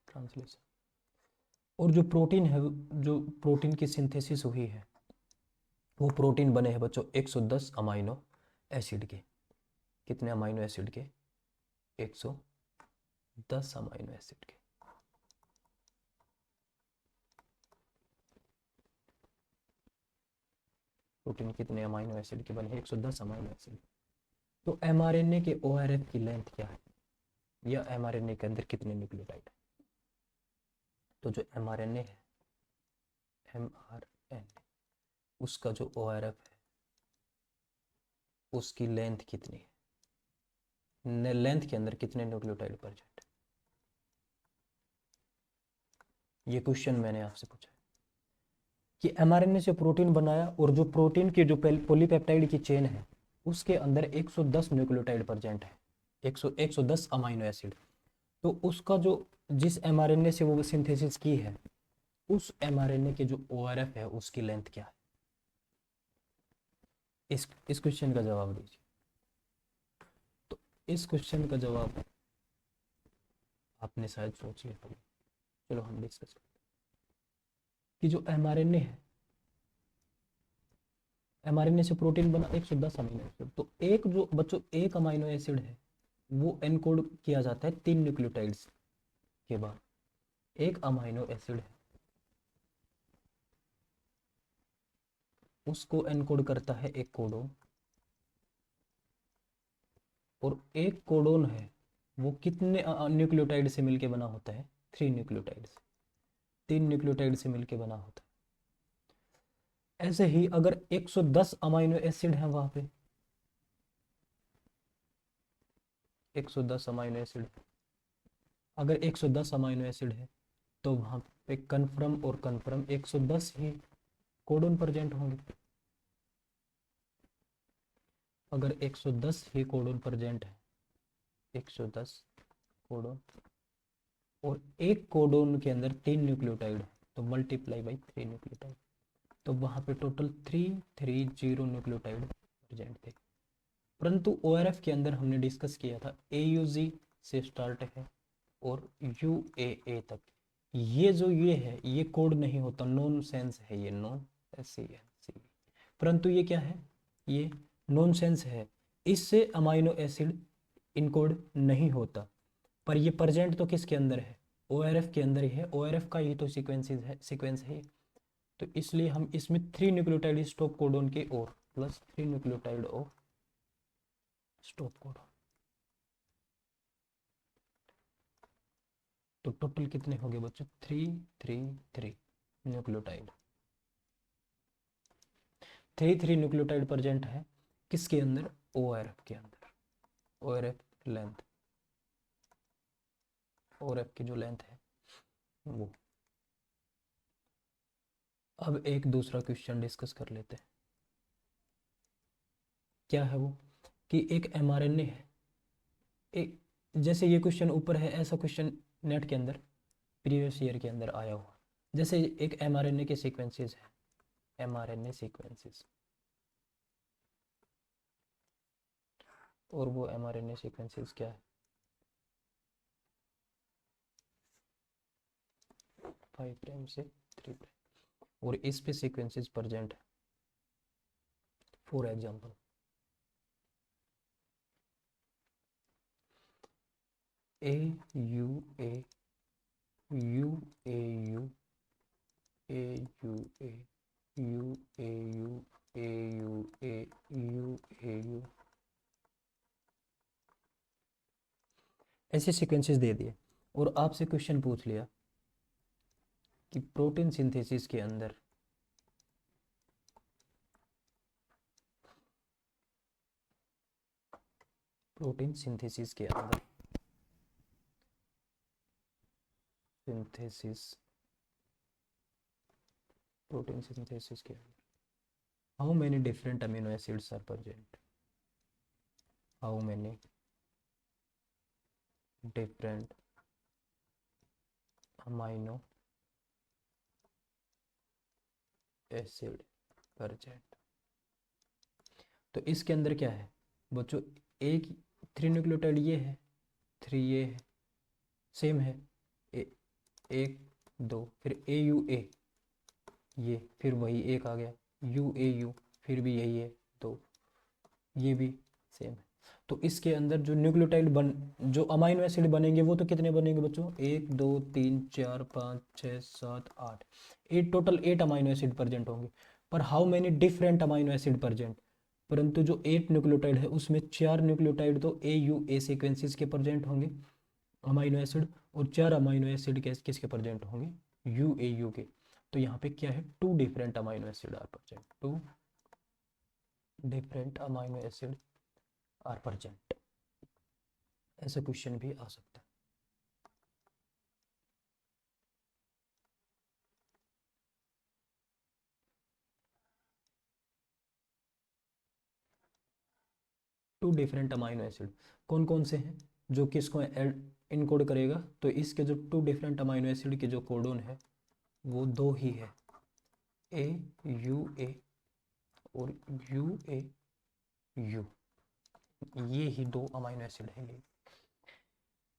ट्रांसलेशन। और जो प्रोटीन है, जो प्रोटीन की सिंथेसिस हुई है वो प्रोटीन बने हैं बच्चों 110 अमाइनो एसिड के। कितने अमाइनो एसिड के? 110 अमाइनो एसिड के। प्रोटीन कितने अमाइनो एसिड के बने? 110 अमाइनो एसिड। तो एमआरएनए के ओआरएफ की लेंथ क्या है, या एमआरएनए के अंदर कितने न्यूक्लियोटाइड है? तो जो एमआरएनए है, एमआरएनए, उसका जो ओआरएफ है उसकी लेंथ कितनी है? लेंथ के अंदर कितने न्यूक्लियोटाइड प्रेजेंट है? ये क्वेश्चन मैंने आपसे पूछा है कि एमआरएनए से प्रोटीन बनाया और जो प्रोटीन की जो पॉलीपेप्टाइड की चेन है उसके अंदर 110 न्यूक्लियोटाइड प्रेजेंट है, 110 अमाइनो एसिड। तो उसका जो जिस एमआरएनए से वो सिंथेसिस की है उस एमआरएनए के जो ओआरएफ है उसकी लेंथ क्या है? इस क्वेश्चन का जवाब दीजिए। तो इस क्वेश्चन का जवाब आपने शायद सोच लिया होगा। चलो हम डिस्कस करते हैं कि जो एमआरएनए है, एमआरएनए से प्रोटीन बना 110 अमीनो एसिड। तो एक जो बच्चों एक अमीनो एसिड है वो एनकोड किया जाता है 3 न्यूक्लियोटाइड्स के बाद। एक अमीनो एसिड है उसको एनकोड करता है एक कोडोन, और एक कोडोन है वो कितने न्यूक्लियोटाइड से मिलके बना होता है? 3 न्यूक्लियोटाइड से, 3 न्यूक्लियोटाइड से मिलके बना होता है। ऐसे ही अगर 110 अमीनो एसिड है वहां पे, 110 अमीनो एसिड, अगर 110 अमीनो एसिड है तो वहां पे कन्फर्म और कन्फर्म 110 ही कोडोन प्रेजेंट होंगे। अगर 110 ही कोडोन प्रेजेंट है, 110 कोडोन, और एक कोडोन के अंदर 3 न्यूक्लियोटाइड है तो मल्टीप्लाई बाई 3 न्यूक्लियोटाइड, तो वहां पे टोटल 330 न्यूक्लियोटाइड प्रेजेंट थे। परंतु ओआरएफ के अंदर हमने डिस्कस किया था AUG से स्टार्ट है और UAA तक। ये जो ये है ये कोड नहीं होता, नॉन सेंस है, ये नॉन SCNCB। परंतु ये क्या है? ये नॉन सेंस है, इससे अमाइनो एसिड इनकोड नहीं होता। पर ये प्रेजेंट तो किसके अंदर है? ORF के अंदर ही है। ORF का ये तो सीक्वेंस है। तो इसलिए हम इसमें 3 न्यूक्लियोटाइड स्टॉप कोडोन के और plus 3 nucleotide of stop codon, तो टोटल कितने हो गए बच्चों? 333 न्यूक्लियोटाइड। 33 न्यूक्लियोटाइड प्रेजेंट है किसके अंदर? ORF के अंदर। ORF लेंथ, ORF की जो लेंथ है वो। अब एक दूसरा क्वेश्चन डिस्कस कर लेते हैं। क्या है वो? कि एक mRNA है, एक जैसे ये क्वेश्चन ऊपर है ऐसा क्वेश्चन नेट के अंदर प्रीवियस ईयर के अंदर आया हुआ। जैसे एक mRNA के सीक्वेंसेस है, mRNA सीक्वेंसेस, और वो mRNA सीक्वेंसेस क्या है? 5 प्राइम से 3 प्राइम, और इस पे सीक्वेंसेस प्रेजेंट है। For example AUA, UAU, AUA, UAU, AUA, UAU, ऐसे सीक्वेंसेस दे दिए और आपसे क्वेश्चन पूछ लिया कि प्रोटीन सिंथेसिस के अंदर प्रोटीन सिंथेसिस के अंदर प्रोटीन सिंथेसिस के अंदर how many different amino acids are present? How many different amino acid present? तो इसके अंदर क्या है बच्चों? एक 3 न्यूक्लियोटाइड ये है, 3 ये है, सेम है, एक 2, फिर AUA, ये फिर वही एक आ गया UAU, फिर भी यही है, तो ये भी सेम है। तो इसके अंदर जो न्यूक्लियोटाइड जो अमाइनो एसिड बनेंगे वो तो कितने बनेंगे बच्चों, 1 2 3 4 5 6 7 8, 8 टोटल 8 अमाइनो एसिड प्रेजेंट होंगे। पर how many different amino acid present, परंतु जो 8 न्यूक्लियोटाइड है उसमें 4 न्यूक्लियोटाइड तो ए सीक्वेंसेस के प्रेजेंट होंगे अमाइनो एसिड, और 4 अमाइनो एसिड किसके प्रेजेंट होंगे, यू के। तो यहाँ पे क्या है, 2 different amino acid are present, 2 different amino acid are present. ऐसा क्वेश्चन भी आ सकता है। टू डिफरेंट अमाइनो एसिड कौन कौन से हैं जो किसको इनकोड करेगा, तो इसके जो 2 डिफरेंट अमाइनो एसिड के जो कोडोन है वो 2 ही है, ए यू ए और यू ए यू, ये ही 2 अमाइनो एसिड है ये।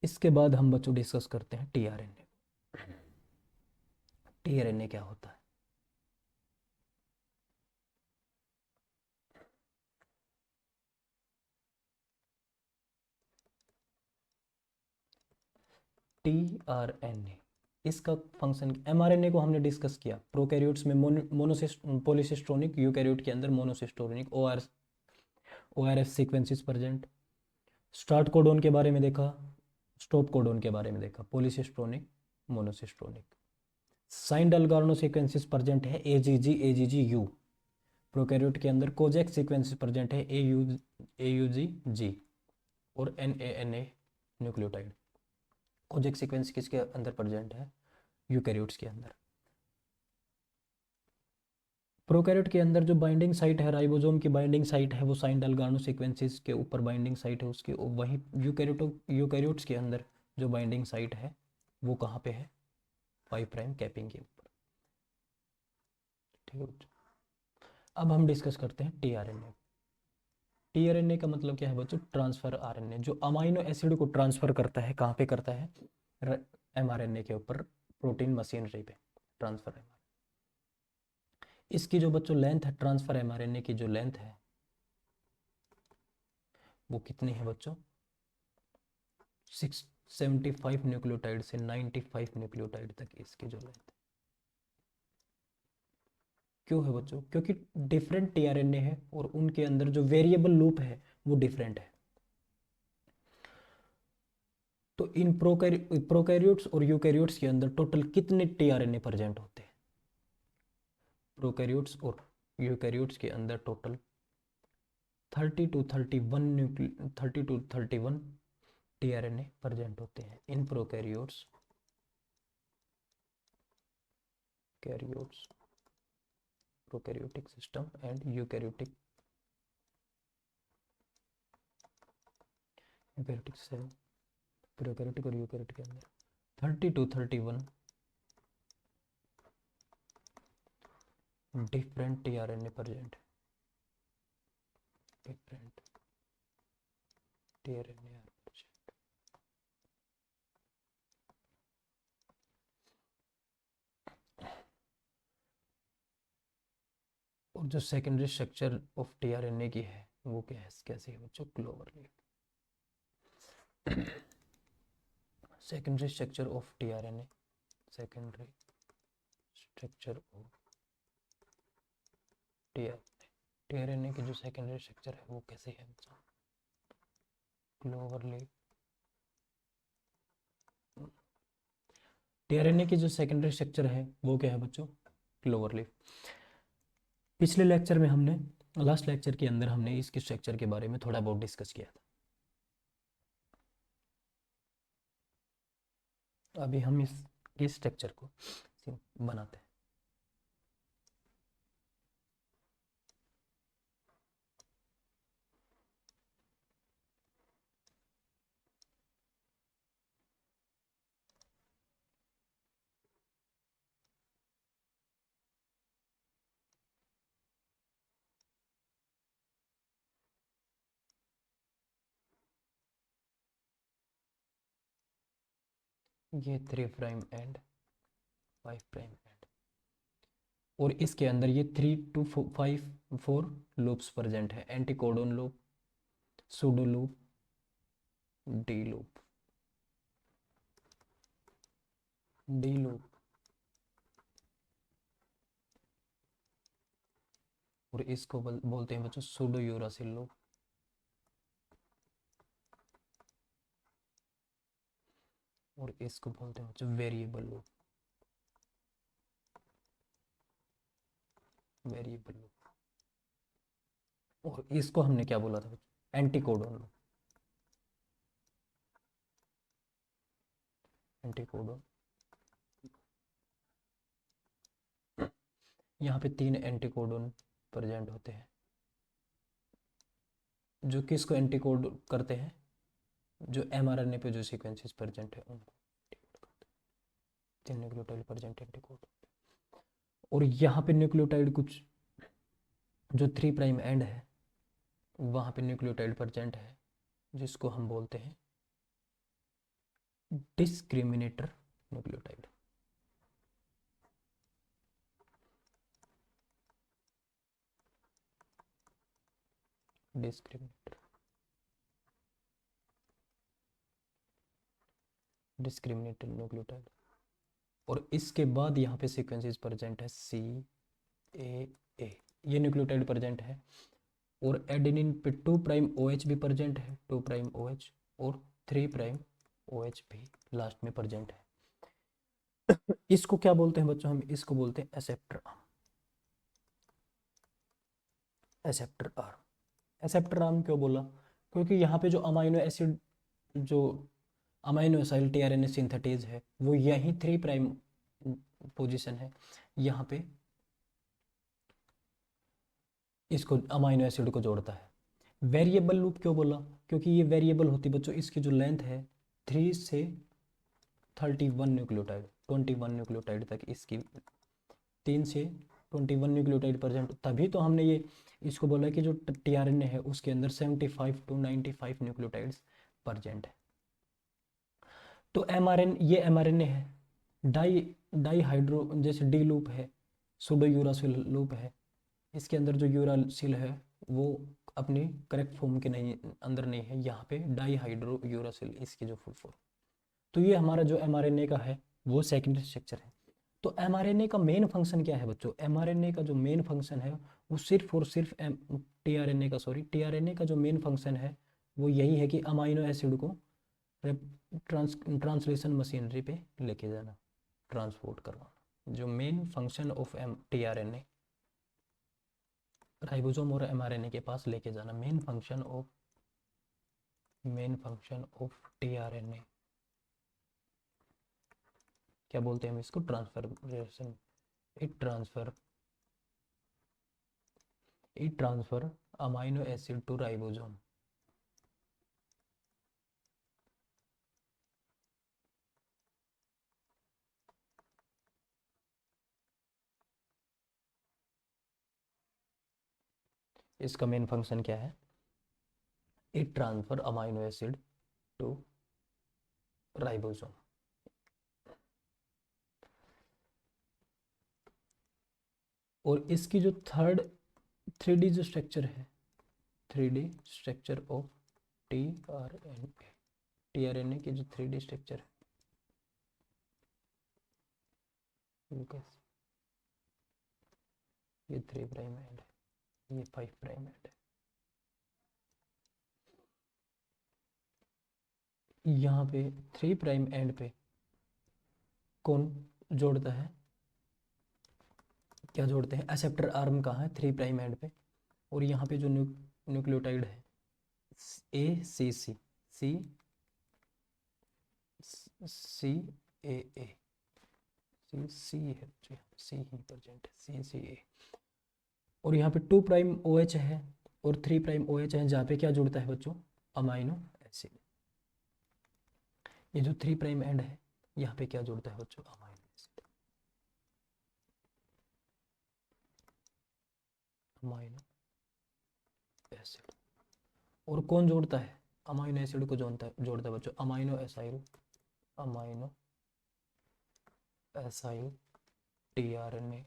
इसके बाद हम बच्चों डिस्कस करते हैं टीआरएनए। टीआरएनए क्या होता है, टीआरएनए इसका फंक्शन, एमआरएनए को हमने डिस्कस किया, प्रोकैरियोट्स में पॉलीसिस्टोनिक, यूकैरियोट के अंदर monocistronic ORS sequences present. Start codon के बारे में देखा, स्टॉप कोडोन के बारे में देखा, polycistronic monocistronic. Shine Dalgarno sequences present है एजीजी यू, प्रोकैरियोट के अंदर कोजेक सीक्वेंसेस प्रेजेंट है एयूजी जी, और एनएनए न्यूक्लियोटाइड। कोजेक सीक्वेंस किसके अंदर प्रेजेंट है, यूकैरियोट्स के अंदर। प्रोकैरियोट के अंदर जो बाइंडिंग साइट है, राइबोसोम की बाइंडिंग साइट है वो साइन डलगार्नो सीक्वेंसेस के ऊपर बाइंडिंग साइट है उसकी, वहीं यूकैरियोट्स के अंदर जो बाइंडिंग साइट है वो कहाँ पे है, 5 प्राइम कैपिंग के ऊपर। ठीक है बच्चों, अब हम डिस्कस करते हैं टीआरएनए। टीआरएनए का मतलब क्या है बच्चों, ट्रांसफर आरएनए, जो अमाइनो एसिड को ट्रांसफर करता है, कहाँ पे करता है, एमआरएनए के ऊपर, प्रोटीन मशीनरी पे ट्रांसफर एमआरएनए। इसकी जो बच्चों लेंथ है, ट्रांसफर एमआरएनए की जो लेंथ है वो कितनी है बच्चों, 675 न्यूक्लियोटाइड से 95 न्यूक्लियोटाइड तक इसकी जो लेंथ है। क्यों है बच्चों, क्योंकि डिफरेंट टीआरएनए है और उनके अंदर जो वेरिएबल लूप है वो डिफरेंट है। तो इन प्रोकैरियोट्स और यूकैरियोट्स के अंदर टोटल कितने टीआरएनए प्रेजेंट होते हैं, प्रोकैरियोट्स और यूकैरियोट्स के अंदर टोटल 30 टू 31 टीआरएनए प्रेजेंट होते हैं इन prokaryotes prokaryotic system and eukaryotic cell, prokaryotic और यूकैरियोटिक के अंदर 30 to 31 different tRNA present, different tRNA are present. और जो सेकेंडरी स्ट्रक्चर ऑफ टीआरएनए की है वो क्या है, कैसे है बच्चों, clover leaf. Secondary structure of tRNA, secondary structure of tRNA, tRNA की जो सेकेंडरी स्ट्रक्चर है वो कैसे है बच्चों, क्लोवर लीफ। टीआरएनए की जो सेकेंडरी स्ट्रक्चर है वो क्या है बच्चों, क्लोवर लीफ। पिछले लेक्चर में हमने, लास्ट लेक्चर के अंदर हमने इसके स्ट्रक्चर के बारे में थोड़ा बहुत डिस्कस किया था। अभी हम इस स्ट्रक्चर को बनाते हैं। ये 3 प्राइम एंड 5 प्राइम एंड, और इसके अंदर ये 3 to 5 4 लूप्स प्रेजेंट है, anticodon loop, pseudo loop, D loop, D loop, और इसको बोलते हैं बच्चों सूडो यूरासिल लूप। और इसको बोलते हैं बच्चों वेरिएबल लूप, वेरिएबल लूप। और इसको हमने क्या बोला था बच्चों, एंटीकोडोन लूप, एंटीकोडोन। यहाँ पे 3 एंटीकोडोन प्रेजेंट होते हैं, जो किसको एंटीकोड करते हैं, जो mRNA पे जो सीक्वेंसेस प्रेजेंट है उनको 3 न्यूक्लियोटाइड प्रेजेंट एंटीकोड। और यहाँ पे न्यूक्लियोटाइड कुछ जो 3 प्राइम एंड है वहाँ पे न्यूक्लियोटाइड प्रेजेंट है, जिसको हम बोलते हैं discriminator nucleotide. Discriminator, discriminator nucleotide. और इसके बाद यहाँ पे सीक्वेंसेस प्रेजेंट है CAA, ये न्यूक्लियोटाइड प्रेजेंट है। और एडेनिन पे 2 प्राइम OH भी प्रेजेंट है, 2 प्राइम OH, और 3 प्राइम OH भी लास्ट में प्रेजेंट है। इसको क्या बोलते हैं बच्चों, हम इसको बोलते हैं acceptor arm, acceptor arm. Acceptor arm क्यों बोला, क्योंकि यहाँ पे जो अमाइनो एसिड, जो अमाइनो एसिड टीआरएनए सिंथेटेज है वो यही 3 प्राइम पोजीशन है, यहाँ पे इसको अमाइनो एसिड को जोड़ता है। वेरिएबल लूप क्यों बोला, क्योंकि ये वेरिएबल होती बच्चों, इसकी जो लेंथ है 3 से 31 न्यूक्लियोटाइड, 21 न्यूक्लियोटाइड तक इसकी, 3 से 21 न्यूक्लियोटाइड प्रेजेंट। तभी तो हमने ये इसको बोला कि जो टीआरएनए है उसके अंदर 75 to 95 न्यूक्लियोटाइड्स प्रेजेंट है। तो ये एमआरएनए है, डाई हाइड्रो, जैसे डी लूप है, सूडो यूरासिल लूप है, इसके अंदर जो यूरासिल है वो अपनी करेक्ट फॉर्म के नहीं अंदर नहीं है, यहाँ पे डाई हाइड्रो यूरासिल इसकी जो फुल फॉर्म। तो ये हमारा जो एमआरएनए का है वो सेकेंडरी स्ट्रक्चर है। तो एमआरएनए का मेन फंक्शन क्या है बच्चों, एमआरएनए का जो मेन फंक्शन है वो सिर्फ और सिर्फ टीआरएनए का जो मेन फंक्शन है वो यही है कि अमाइनो एसिड को ट्रांसलेशन मशीनरी पे लेके जाना, ट्रांसपोर्ट करवाना। जो main function of tRNA, ribosome और एमआरएनए के पास लेके जाना, मेन फंक्शन ऑफ टीआरएनए क्या बोलते हैं हम इसको, transformation. It transfer amino acid to ribosome. इसका मेन फंक्शन क्या है, it transfer amino acid to ribosome. और इसकी जो 3D जो स्ट्रक्चर है, 3D स्ट्रक्चर ऑफ टीआरएनए की जो 3D स्ट्रक्चर है, ये 3 प्राइम एंड है, ये 5 प्राइम एंड है। यहाँ पे 3 प्राइम एंड पे कौन जोड़ता है, क्या जोड़ते हैं, एक्सेप्टर आर्म कहाँ है, 3 प्राइम एंड पे। और यहाँ पे जो न्यूक्लियोटाइड है ACC, CAA, सी है, सी ही प्रेजेंट है, CCA। और यहाँ पे 2 प्राइम OH है और 3 प्राइम OH है, जहाँ पे क्या जुड़ता है बच्चों, अमाइनो एसिड। ये जो 3 प्राइम एंड है यहाँ पे क्या जुड़ता है बच्चों, अमाइनो एसिड, अमाइनो एसिड। और कौन जोड़ता है, अमाइनो एसिड को जोड़ता है बच्चों amino acyl tRNA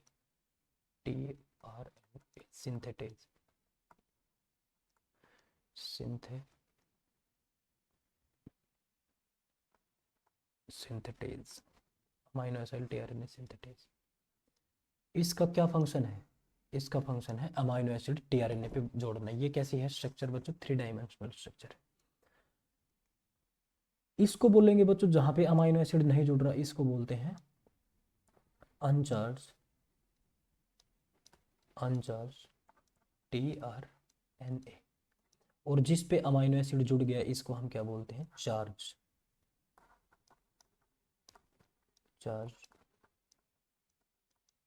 tRNA synthetase synthetase amino acid tRNA synthetase. इसका क्या फंक्शन है? इसका फंक्शन है अमाइनो एसिड tRNA पे जोड़ना। ये कैसी है स्ट्रक्चर बच्चों? 3 डायमेंशनल स्ट्रक्चर है। इसको बोलेंगे बच्चों जहां पे अमाइनो एसिड नहीं जुड़ रहा, इसको बोलते हैं अनचार्ज tRNA। और जिस पे अमाइनो एसिड जुड़ गया इसको हम क्या बोलते हैं? Charge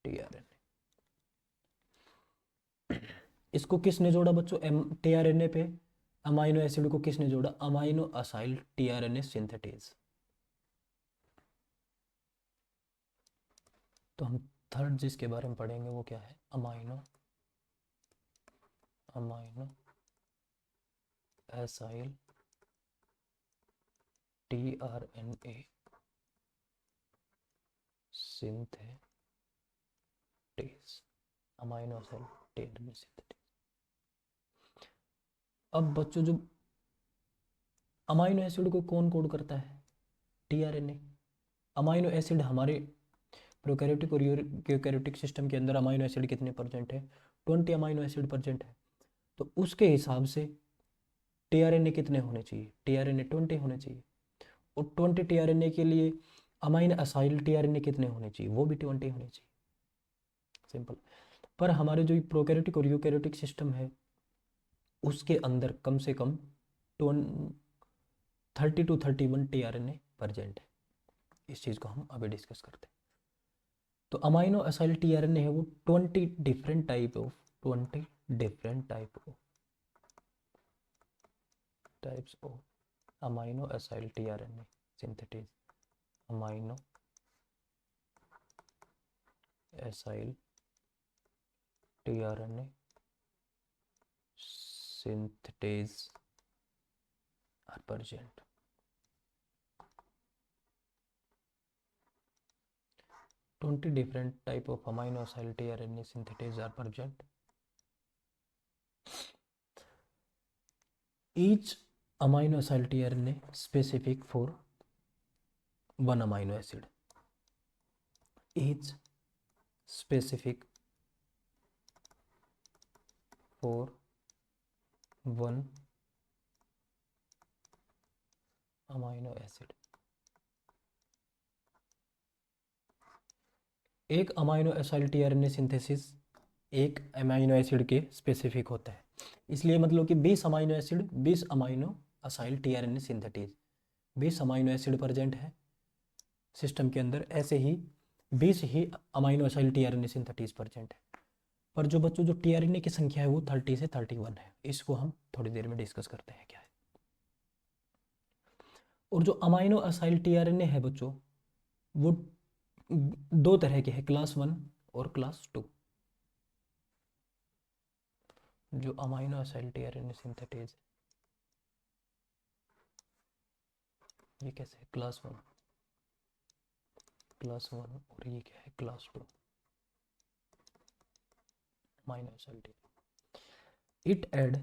tRNA। इसको किसने जोड़ा बच्चों? tRNA पे अमाइनो एसिड को किसने जोड़ा? Amino acyl tRNA synthetase. तो हम थर्ड जिसके बारे में पढ़ेंगे वो क्या है? Amino acyl tRNA synthetase. Amino acyl tRNA synthetase. अब बच्चों जो अमाइनो एसिड को कौन कोड करता है? tRNA। अमाइनो एसिड हमारे प्रोकैरियोटिक और यूकैरियोटिक सिस्टम के अंदर अमाइनो एसिड कितने परसेंट है? 20 अमाइनो एसिड परसेंट है। तो उसके हिसाब से tRNA कितने होने चाहिए? tRNA 20 होने चाहिए। और 20 tRNA के लिए अमाइन असाइल tRNA कितने होने चाहिए? वो भी 20 होने चाहिए। सिंपल। पर हमारे जो प्रोकैरियोटिक और यूकैरियोटिक सिस्टम है उसके अंदर कम से कम 30 to 31 tRNA प्रेजेंट है। इस चीज़ को हम अभी डिस्कस करते हैं। तो अमाइनो असाइल tRNA है वो 20 different type of types of amino acyl tRNA synthetase. Amino acyl tRNA synthetases are present. 20 different type of amino acyl tRNA synthetases are present. Each amino acyl tRNA specific for one amino acid. Each specific for one amino acid. एक अमाइनो एसिड tRNA सिंथेसिस एक अमाइनो एसिड के स्पेसिफिक होता है। इसलिए मतलब कि 20 amino acid 20 amino acyl tRNA synthetase 20 amino acid present है सिस्टम के अंदर, ऐसे ही 20 ही amino acyl tRNA synthetase present है। पर जो बच्चों जो tRNA की संख्या है वो 30 से 31 है। इसको हम थोड़ी देर में डिस्कस करते हैं क्या है। और जो अमाइनो असाइल tRNA है बच्चों वो दो तरह के हैं, क्लास 1 और क्लास 2। जो अमाइनो असाइल tRNA सिंथेटेज ये कैसे है? क्लास 1 और ये क्या है? Class 2 amino acyl tRNA। It add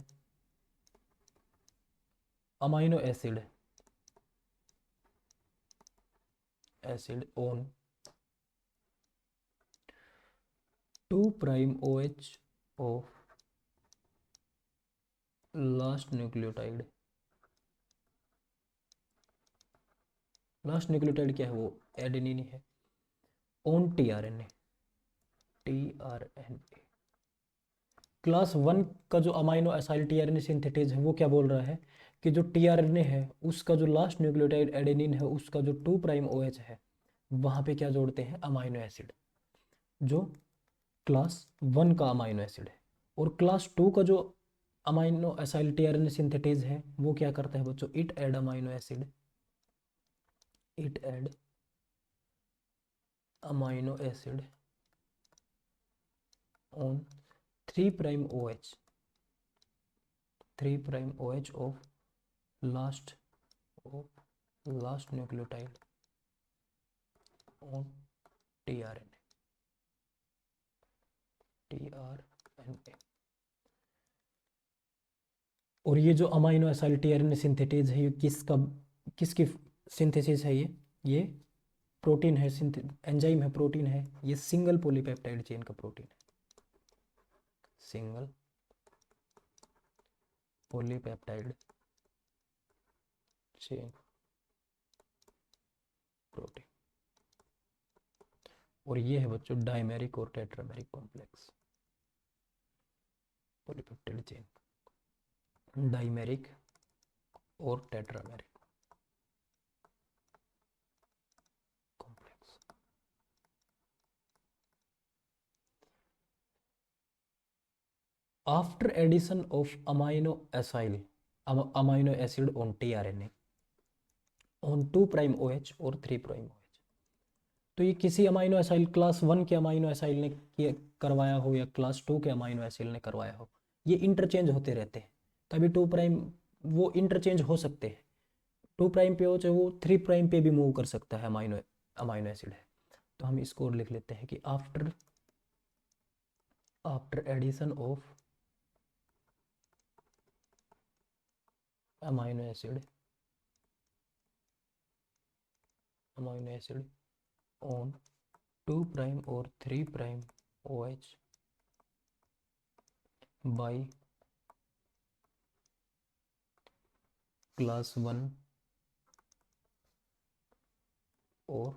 amino acid on 2' OH of last nucleotide. Last nucleotide क्या है? वो एडेनिन है। ऑन tRNA क्लास 1 का जो अमाइनो असाइल tRNA सिंथेटेज है वो क्या बोल रहा है कि जो tRNA है उसका जो लास्ट न्यूक्लियोटाइड एडेनिन है उसका जो 2' OH है वहां पे क्या जोड़ते हैं? अमाइनो एसिड, जो क्लास 1 का अमाइनो एसिड है। और क्लास 2 का जो अमाइनो असाइल tRNA सिंथेटेज है वो क्या करता है बच्चों? It add amino acid on 3' OH of last nucleotide on tRNA। tRNA। और ये जो अमाइनो एसिड tRNA सिंथेटेज है, ये किसकी सिंथेसिस है? ये प्रोटीन है, एंजाइम है, प्रोटीन है। ये सिंगल पॉलीपेप्टाइड चेन का प्रोटीन है, सिंगल पॉलीपेप्टाइड चेन प्रोटीन। और ये है बच्चों डाइमेरिक और tetrameric complex polypeptide chain, dimeric और tetrameric complex. After addition of amino acid on tRNA on 2' OH और 3' OH, तो ये किसी अमाइनो एसिड क्लास 1 के अमाइनो एसिड ने करवाया हो या क्लास 2 के अमाइनो एसिड ने करवाया हो, ये इंटरचेंज होते रहते हैं। कभी 2' वो इंटरचेंज हो सकते हैं, 2' पे हो चाहे वो 3' पे भी मूव कर सकता है, अमाइनो एसिड है। तो हम इसको लिख लेते हैं कि after addition of amino acid on 2' और 3' OH by class 1 और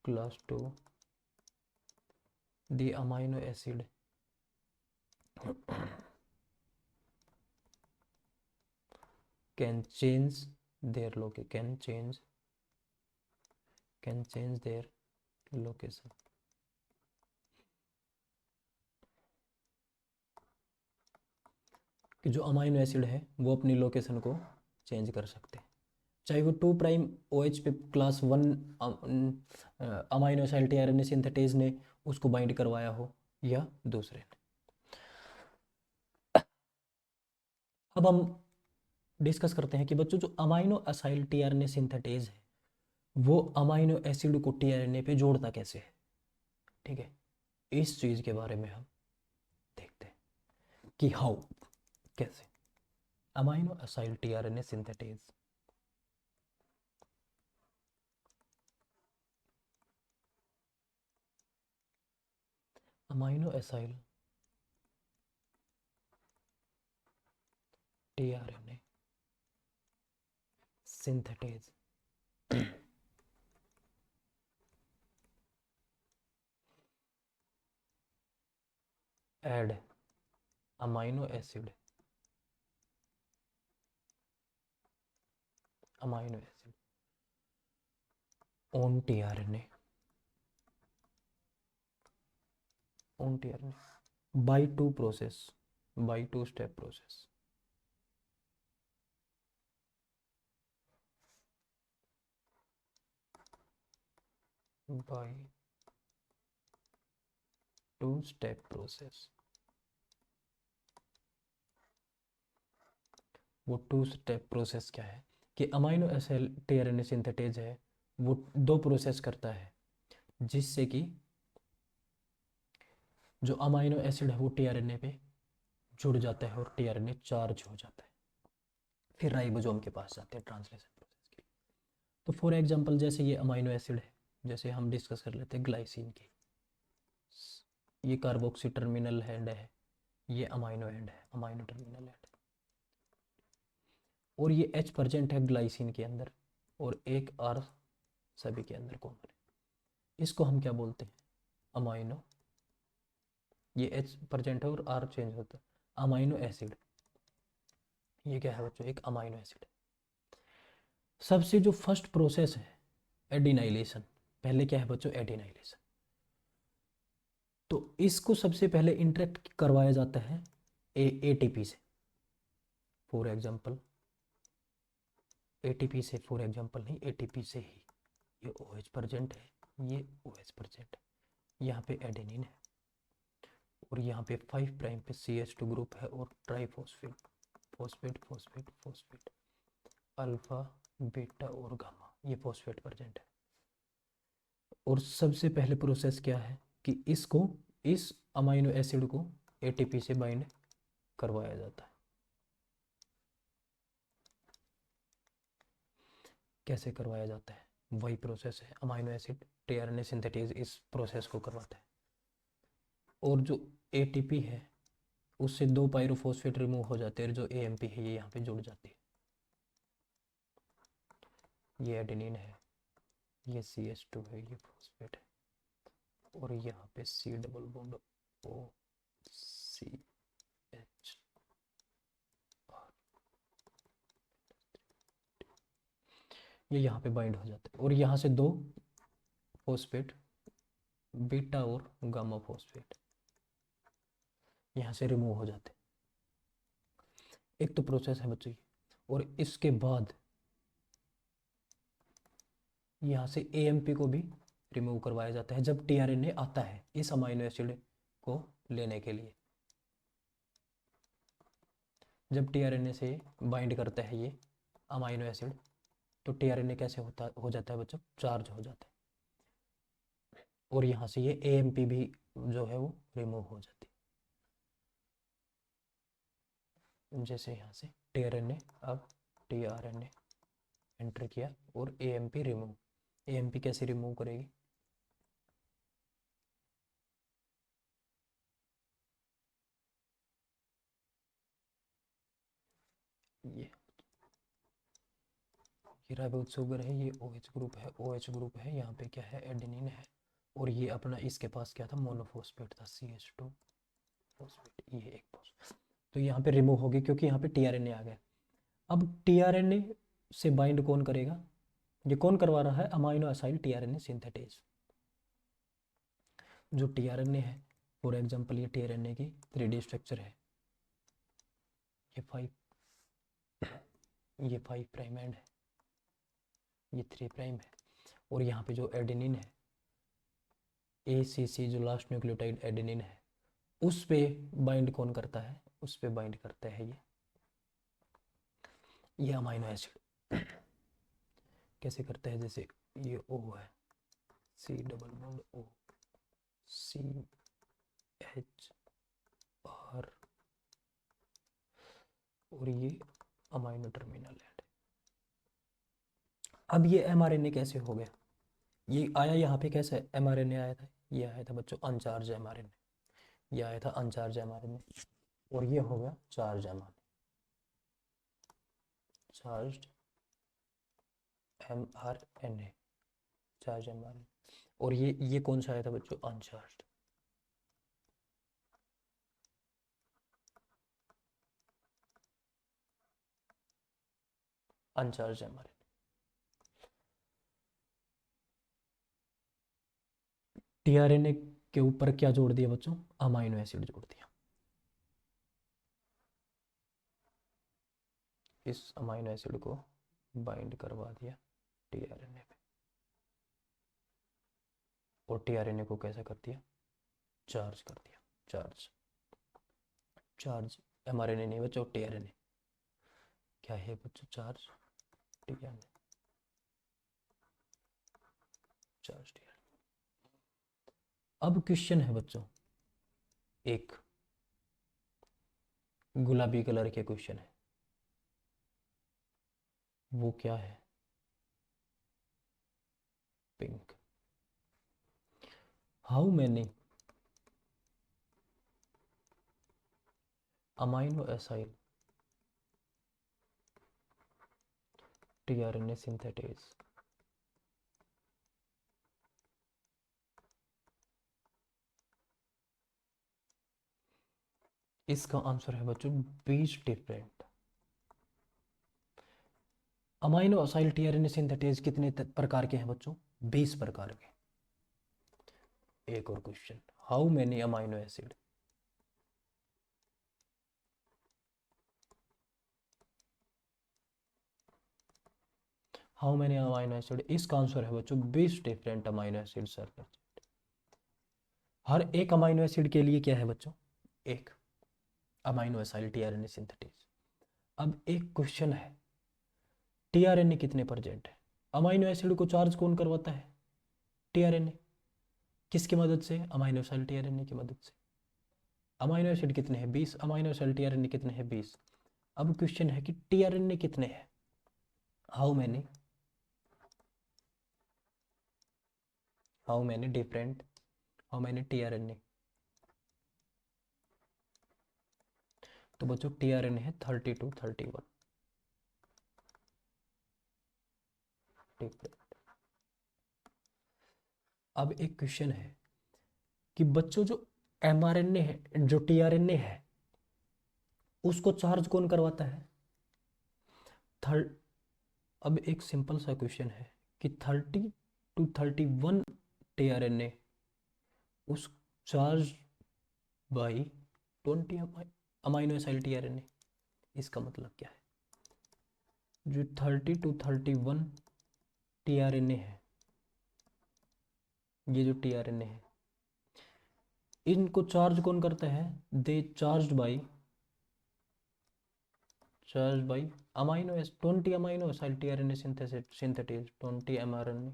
class 2, the amino acid can change their location, कि जो अमाइनो एसिड है वो अपनी लोकेशन को चेंज कर सकते हैं, चाहे वो 2' OH पे class 1 amino acid tRNA synthetase ने उसको बाइंड करवाया हो या दूसरे ने। अब हम डिस्कस करते हैं कि बच्चों जो अमाइनो एसिड tRNA सिंथेटेज है वो अमाइनो एसिड को tRNA पे जोड़ता कैसे है। ठीक है, इस चीज के बारे में हम देखते हैं कि हाउ, कैसे amino acid tRNA synthetase amino acid tRNA synthetase add amino acid on tRNA by two-step process, by two-step process। वो टू स्टेप प्रोसेस क्या है कि अमाइनो एसिड tRNA सिंथेटेज है वो दो प्रोसेस करता है जिससे कि जो अमाइनो एसिड है वो tRNA पे जुड़ जाता है और tRNA चार्ज हो जाता है, फिर राइबोसोम के पास जाते हैं ट्रांसलेशन प्रोसेस के लिए। तो फॉर एग्जांपल जैसे ये अमाइनो एसिड है, जैसे हम डिस्कस कर लेते हैं ग्लाइसिन की, ये कार्बोक्सी टर्मिनल एंड है, ये अमाइनो एंड है, अमाइनो टर्मिनल एंड, और ये H प्रेजेंट है ग्लाइसिन के अंदर और एक R सभी के अंदर कॉमन है। इसको हम क्या बोलते हैं? अमाइनो, ये H प्रेजेंट है और R चेंज होता है, अमाइनो एसिड। ये क्या है बच्चों? एक अमाइनो एसिड। सबसे जो फर्स्ट प्रोसेस है एडिनाइलेशन, पहले क्या है बच्चों? एडिनाइलेशन। तो इसको सबसे पहले इंटरेक्ट करवाया जाता है ATP से, फॉर एग्जांपल ATP से, फॉर एग्जांपल नहीं, ATP से ही। ये OH प्रेजेंट है, ये OH प्रेजेंट है, यहाँ पे एडेनिन है और यहाँ पे 5' पे CH2 ग्रुप है और ट्राइफॉस्फेट, फॉस्फेट अल्फा बीटा और गामा, ये फॉस्फेट प्रेजेंट है। और सबसे पहले प्रोसेस क्या है कि इसको, इस अमाइनो एसिड को एटीपी से बाइंड करवाया जाता है। कैसे करवाया जाता है? वही प्रोसेस है, अमाइनो एसिड टीआरएनए सिंथेटेज इस प्रोसेस को करवाता है। और जो एटीपी है उससे 2 पायरोफॉस्फेट रिमूव हो जाते हैं, जो एएमपी है ये यहाँ पे जुड़ जाती है। ये एडेनिन है, ये CH2 है, ये फॉस्फेट है, और यहाँ पे C डबल बॉन्ड OCH, ये यहाँ पे बाइंड हो जाता है। और यहाँ से 2 फॉस्फेट, बीटा और गामा फॉस्फेट, यहाँ से रिमूव हो जाते हैं। एक तो प्रोसेस है बच्चों ये। और इसके बाद यहाँ से एएमपी को भी रिमूव करवाया जाता है जब टीआरएनए आता है इस अमाइनो एसिड को लेने के लिए। जब टीआरएनए से बाइंड करता है ये अमाइनो एसिड, तो टीआरएनए कैसे हो जाता है बच्चों? चार्ज हो जाता है। और यहाँ से ये एएमपी भी जो है वो रिमूव हो जाती है। जैसे यहाँ से टीआरएनए, अब टीआरएनए एंटर किया और एएमपी रिमूव। एएमपी कैसे रिमूव करेगी? ये राइबोज शुगर है, ये OH ग्रुप है, OH ग्रुप है, यहाँ पे क्या है? एडेनिन है। और ये अपना इसके पास क्या था? मोनोफॉस्फेट था, CH2 फॉस्फेट, ये एक फॉस्फेट। तो यहाँ पे रिमूव होगी क्योंकि यहाँ पे टीआरएनए आ गया। अब टीआरएनए से बाइंड कौन करेगा? ये कौन करवा रहा है? Amino acyl tRNA synthetase. जो टीआरएनए है, फॉर एग्जांपल ये टीआरएनए की 3D स्ट्रक्चर है, ये 5 प्राइम एंड है, ये 3 प्राइम है। और यहाँ पे जो एडेनिन है, ACC, जो लास्ट न्यूक्लियोटाइड एडेनिन है, उस पे बाइंड कौन करता है? उस पे बाइंड करता है ये अमाइनो एसिड। कैसे करता है? जैसे ये O है, C double bond O, CH R, और ये अमाइनो टर्मिनल है। अब ये mRNA कैसे हो गया? ये आया यहाँ पे कैसे mRNA आया था? ये आया था बच्चों अनचार्ज mRNA, ये आया था अनचार्ज mRNA, और ये हो गया charge mRNA, charge mRNA, charge mRNA। और ये कौन सा आया था बच्चों? अनचार्ज। अनचार्ज mRNA। टीआरएनए के ऊपर क्या जोड़ दिया बच्चों? अमाइनो एसिड जोड़ दिया। इस अमाइनो एसिड को बाइंड करवा दिया टीआरएनए पे, और टीआरएनए को कैसा कर दिया? चार्ज कर दिया। चार्ज mRNA नहीं बच्चों, टीआरएनए। क्या है बच्चों? Charge tRNA, charge tRNA. अब क्वेश्चन है बच्चों, एक गुलाबी कलर के क्वेश्चन है, वो क्या है? Pink. How many amino acyl tRNA synthetase इसका आंसर है बच्चों 20 different. Amino acyl tRNA synthetase कितने प्रकार के हैं बच्चों? 20 प्रकार के। एक और question, how many amino acid how many amino acid, इसका आंसर है बच्चों 20 डिफरेंट अमाइनो एसिड सर। हर एक अमाइनो एसिड के लिए क्या है बच्चों? एक अमाइनो एसाइल टीआरएनए सिंथेटेज। अब एक क्वेश्चन है, टीआरएनए कितने प्रेजेंट है? अमाइनो एसिड को चार्ज कौन करवाता है? टीआरएनए किसकी मदद से? अमाइनो एसिड टीआरएनए की मदद से। अमाइनो एसिड कितने हैं? 20। अमाइनो एसिड टीआरएनए कितने हैं? 20। अब क्वेश्चन है कि टीआरएनए कितने हैं? How many different, how many tRNA? तो बच्चों टीआरएनए है 30 to 31 डिफरेंट। अब एक क्वेश्चन है कि बच्चों जो एमआरएनए है, जो टीआरएनए है, उसको चार्ज कौन करवाता है? थर्ड। अब एक सिंपल सा क्वेश्चन है कि 30 to 31 टीआरएनए उस charge by 20 amino acid tRNA. इसका मतलब क्या है? जो 30 to 31 टीआरएनए है, ये जो टीआरएनए है, इनको चार्ज कौन करता है? They charge by amino 20 amino acid tRNA synthesis 20 mRNA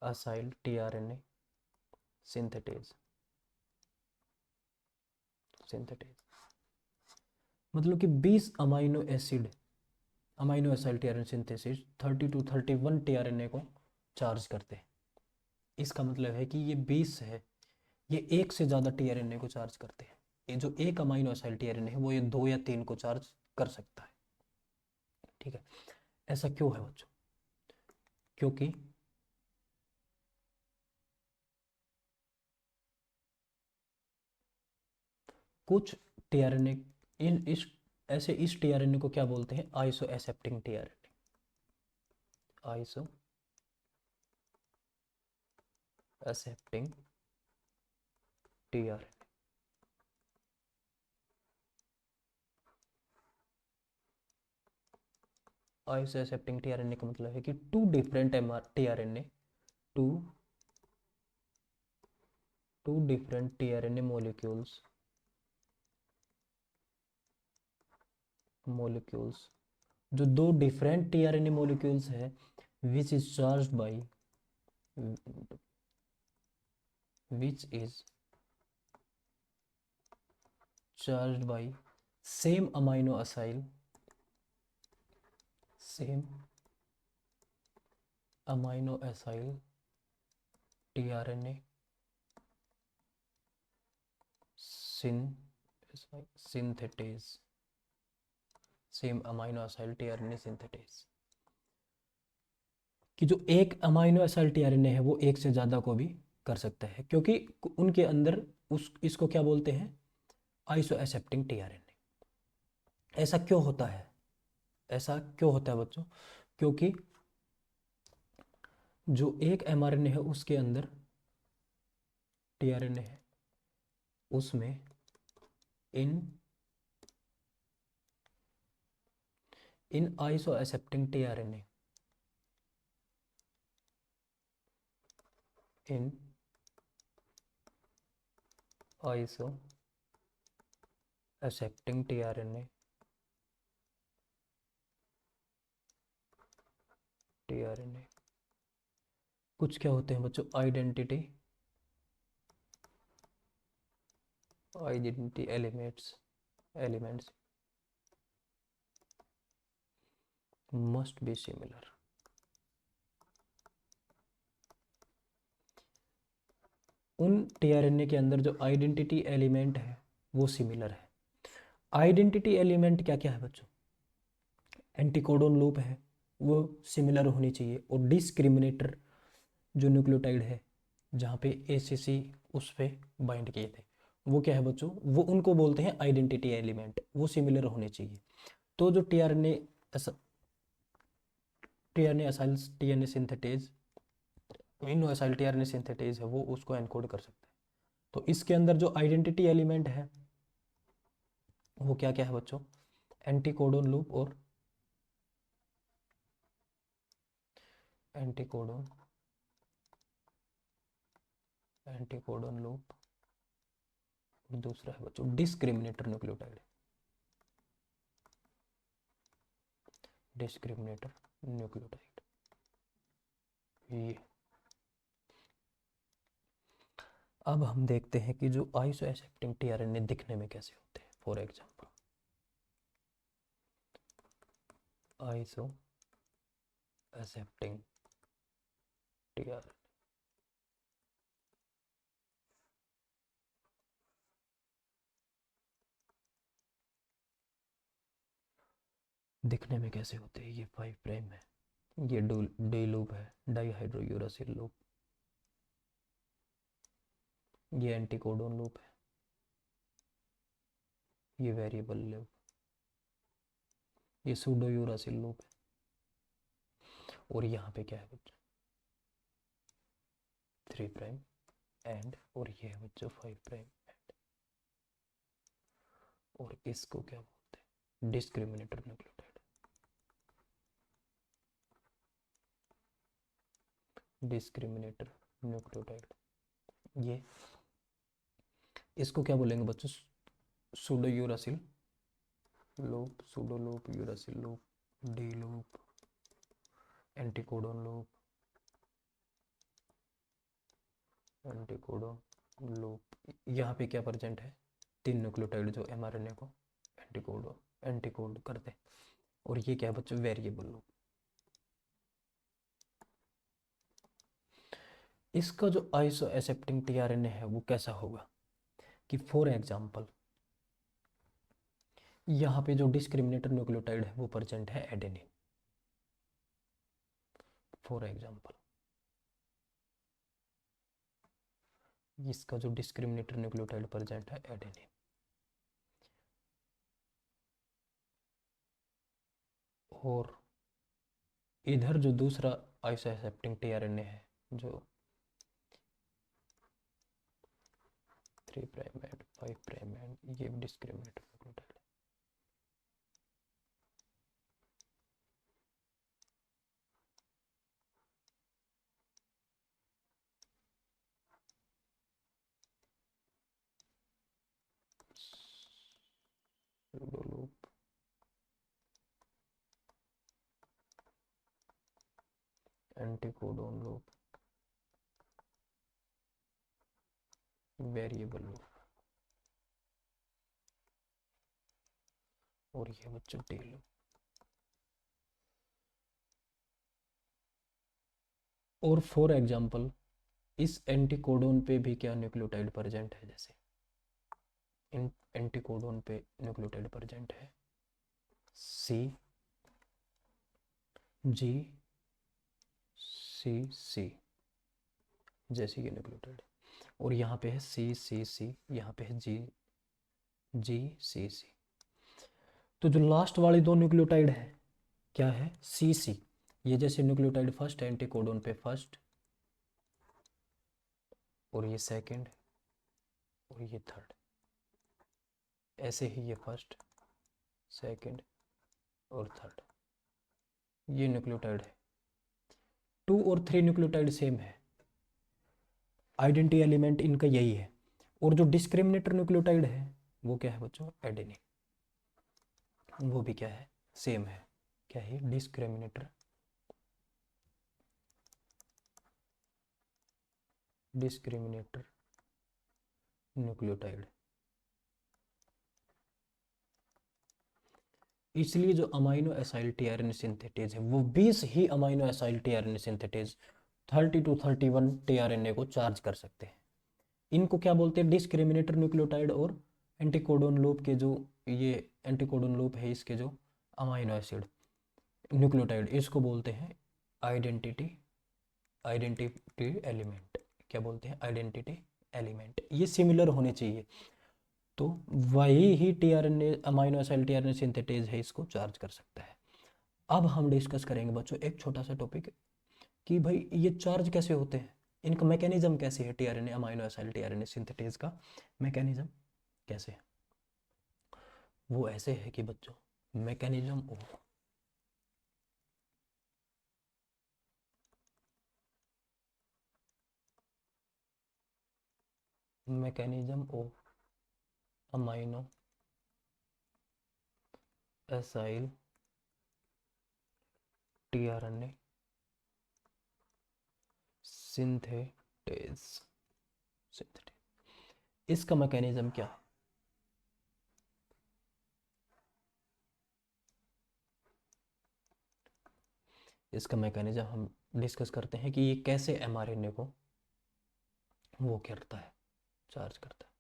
acyl tRNA synthetase. मतलब कि 20 amino acid tRNA synthesis 30 to 31 tRNA को चार्ज करते हैं। इसका मतलब है कि ये 20 है, ये एक से ज़्यादा टीआरएनए को चार्ज करते हैं। ये जो एक अमाइनो एसिड टीआरएनए है वो ये 2 या 3 को चार्ज कर सकता है। ठीक है, ऐसा क्यों है बच्चों? क्योंकि कुछ टीआरएनए इस टीआरएनए को क्या बोलते हैं? Iso accepting tRNA. Iso accepting tRNA. Iso accepting tRNA का मतलब है कि two different tRNA two different tRNA molecules जो दो डिफरेंट टीआरएनए मोलिक्यूल्स है which is charged by same amino acid tRNA synthetase. Same amino acid tRNA synthetase कि जो एक अमाइनो एसिड टीआरएनए है वो एक से ज़्यादा को भी कर सकता है, क्योंकि उनके अंदर इसको क्या बोलते हैं? Iso accepting tRNA. ऐसा क्यों होता है? बच्चों? क्योंकि जो एक एमआरएनए है उसके अंदर टीआरएनए है, उसमें इन आइसो एसेप्टिंग टीआरएनए इन आइसो एसेप्टिंग टीआरएनए कुछ क्या होते हैं बच्चों? Identity elements must be similar. उन टीआरएनए के अंदर जो आइडेंटिटी एलिमेंट है वो सिमिलर है। आइडेंटिटी एलिमेंट क्या क्या है बच्चों? एंटीकोडोन लूप है, वो सिमिलर होनी चाहिए। और डिस्क्रिमिनेटर जो न्यूक्लियोटाइड है जहाँ पे ACC उस पे बाइंड किए थे, वो क्या है बच्चों? वो उनको बोलते हैं आइडेंटिटी एलिमेंट, वो सिमिलर होने चाहिए। तो जो टीआरएनए सिंथेटेज इनो एसाइल टीआरएनए सिंथेटेज है वो उसको एनकोड कर सकता है। तो इसके अंदर जो आइडेंटिटी एलिमेंट है वो क्या क्या है बच्चों? एंटीकोडोन लूप और एंटीकोडोन लूप, और दूसरा है बच्चों डिस्क्रिमिनेटर न्यूक्लियोटाइड। ये अब हम देखते हैं कि जो आइसो एसेप्टिंग टीआरएनए दिखने में कैसे होते हैं। For example iso accepting tRNA दिखने में कैसे होते हैं। ये 5 प्राइम है, ये डी लूप है, डाईहाइड्रोयूरासिल लूप, ये एंटीकोडोन लूप है, ये वेरिएबल लूप, ये सूडोयूरासिल लूप है, और यहाँ पे क्या है बच्चों 3 प्राइम एंड, और ये है बच्चों 5 प्राइम एंड। और इसको क्या बोलते हैं डिस्क्रिमिनेटर न्यूक्लियोटाइड। डिस्क्रिमिनेटर न्यूक्लियोटाइड, ये इसको क्या बोलेंगे बच्चों pseudouracil loop, pseudo loop, uracil loop, D loop, anticodon loop, anticodon loop. यहाँ पे क्या प्रेजेंट है 3 न्यूक्लियोटाइड जो एमआरएनए को एंटीकोड करते हैं। और ये क्या है बच्चों वेरिएबल लूप। इसका जो आइसो एसेप्टिंग टीआरएनए है वो कैसा होगा कि फॉर एग्जांपल यहाँ पे जो डिस्क्रिमिनेटर न्यूक्लियोटाइड है वो प्रेजेंट है एडेनिन। फॉर एग्जांपल इसका जो डिस्क्रिमिनेटर न्यूक्लियोटाइड प्रेजेंट है एडेनिन, और इधर जो दूसरा आइसो एसेप्टिंग टीआरएनए है जो 3 प्राइम एंड 5 प्राइम एंड, ये डिस्क्रिमिनेटर न्यूक्लियोटाइड है। Loop, anticodon loop, variable loop, और ये बच्चों डी लूप। और फॉर एग्जांपल इस एंटीकोडोन पे भी क्या न्यूक्लियोटाइड प्रेजेंट है, जैसे इन एंटीकोडोन पे न्यूक्लियोटाइड प्रेजेंट है सी जी सी सी, जैसे ये न्यूक्लियोटाइड, और यहाँ पे है सी सी सी, यहाँ पे है जी जी सी सी। तो जो लास्ट वाले 2 न्यूक्लियोटाइड है क्या है सी सी, ये जैसे न्यूक्लियोटाइड फर्स्ट है एंटीकोडोन पे फर्स्ट, और ये सेकंड, और ये थर्ड, ऐसे ही ये फर्स्ट सेकंड और थर्ड, ये न्यूक्लियोटाइड है। 2 और 3 न्यूक्लियोटाइड सेम है, आइडेंटिटी एलिमेंट इनका यही है। और जो डिस्क्रिमिनेटर न्यूक्लियोटाइड है वो क्या है बच्चों एडेनिन, वो भी क्या है सेम है, क्या है डिस्क्रिमिनेटर न्यूक्लियोटाइड। इसलिए जो अमाइनो एसाइल टीआरएनए सिंथेटेज है वो 20 ही amino acyl tRNA synthetase 30 to 31 tRNA को चार्ज कर सकते हैं। इनको क्या बोलते हैं डिस्क्रिमिनेटर न्यूक्लियोटाइड, और एंटीकोडोन लूप के जो ये एंटीकोडोन लूप है इसके जो अमाइनो एसिड न्यूक्लियोटाइड, इसको बोलते हैं आइडेंटिटी आइडेंटिटी एलिमेंट। क्या बोलते हैं आइडेंटिटी एलिमेंट, ये सिमिलर होने चाहिए, तो वही ही tRNA amino acid tRNA synthetase है इसको चार्ज कर सकता है। अब हम डिस्कस करेंगे बच्चों एक छोटा सा टॉपिक कि भाई ये चार्ज कैसे होते हैं, इनका मैकेनिज्म कैसे है, tRNA amino acid tRNA synthetase का मैकेनिज्म कैसे है। वो ऐसे है कि बच्चों mechanism of amino acyl tRNA synthetase. इसका मैकेनिज्म क्या है? इसका मैकेनिज्म हम डिस्कस करते हैं कि ये कैसे एमआरएनए को वो करता है, चार्ज करता है।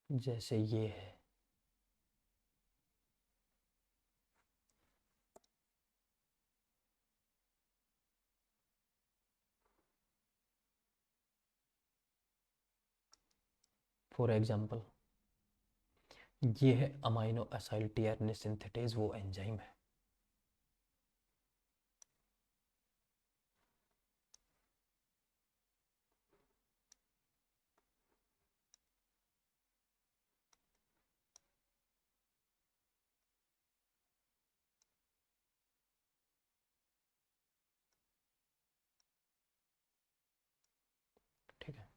जैसे ये है, फॉर एग्जांपल ये है अमाइनो एसाइल टीआरएनए सिंथेटेज, वो एंजाइम है। ठीक है,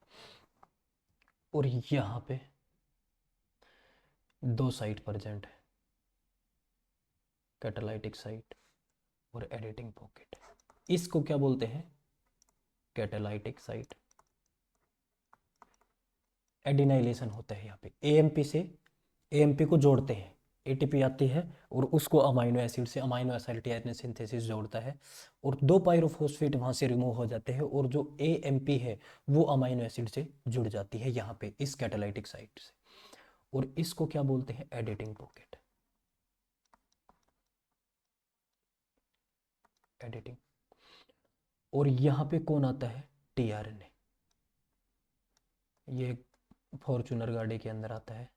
और यहाँ पे दो साइट प्रेजेंट है, कैटालाइटिक साइट और एडिटिंग पॉकेट। इसको क्या बोलते हैं? Catalytic site. एडिनाइलेशन होता है यहाँ पे, एएमपी से एएमपी को जोड़ते हैं, एटीपी आती है और उसको अमाइनो एसिड से अमाइनो एसिड टीआरएनए सिंथेसिस जोड़ता है और दो पायरोफॉस्फेट वहाँ से रिमूव हो जाते हैं और जो एएमपी है वो अमाइनो एसिड से जुड़ जाती है यहाँ पे इस कैटालाइटिक साइट से, और इसको क्या बोलते हैं? Editing pocket. एडिटिंग। और यहाँ पे कौन आता है? टीआरएनए। ये फॉर्चूनर गाड़ी के अंदर आता है।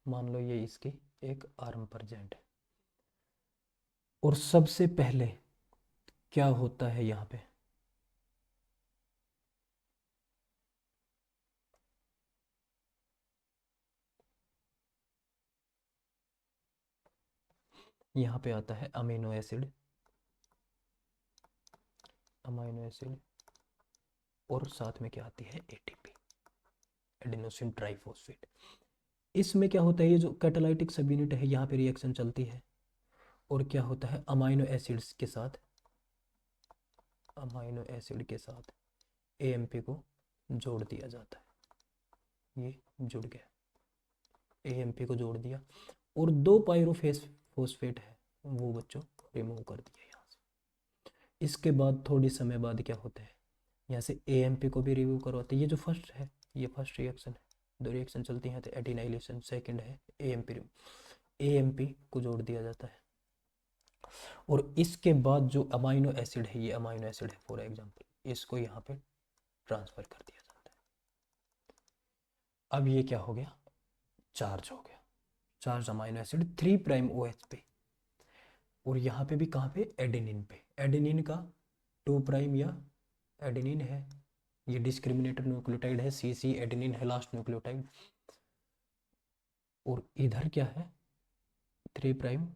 मान लो ये इसकी एक आर्म प्रेजेंट है, और सबसे पहले क्या होता है यहाँ पे? यहाँ पे आता है अमीनो एसिड, अमाइनो एसिड, और साथ में क्या आती है? ATP, adenosine triphosphate. इसमें क्या होता है? ये जो कैटालाइटिक सब यूनिट है यहाँ पे रिएक्शन चलती है और क्या होता है? अमाइनो एसिड्स के साथ, अमाइनो एसिड के साथ एएमपी को जोड़ दिया जाता है। ये जुड़ गया, एएमपी को जोड़ दिया और दो पायरोफेस फोस्फेट है वो बच्चों रिमूव कर दिया यहाँ से। इसके बाद थोड़ी समय बाद क्या होता है? यहाँ से एएमपी को भी रिमूव करवाते हैं। ये जो फर्स्ट है, ये फर्स्ट रिएक्शन है, दो रिएक्शन चलती हैं तो एडिनाइलेशन। सेकंड है एएमपी, एएमपी को जोड़ दिया जाता है और इसके बाद जो अमाइनो एसिड है, ये अमाइनो एसिड है फॉर एग्जांपल, इसको यहाँ पे ट्रांसफर कर दिया जाता है। अब ये क्या हो गया? चार्ज हो गया, charge amino acid 3 prime OH पे, और यहाँ पे भी कहाँ पे? एडेनिन पे। एडेनिन का 2 प्राइम या एडेनिन है, ये डिस्क्रिमिनेटर न्यूक्लियोटाइड है, CC एडेनिन है लास्ट न्यूक्लियोटाइड, और इधर क्या है? 3 प्राइम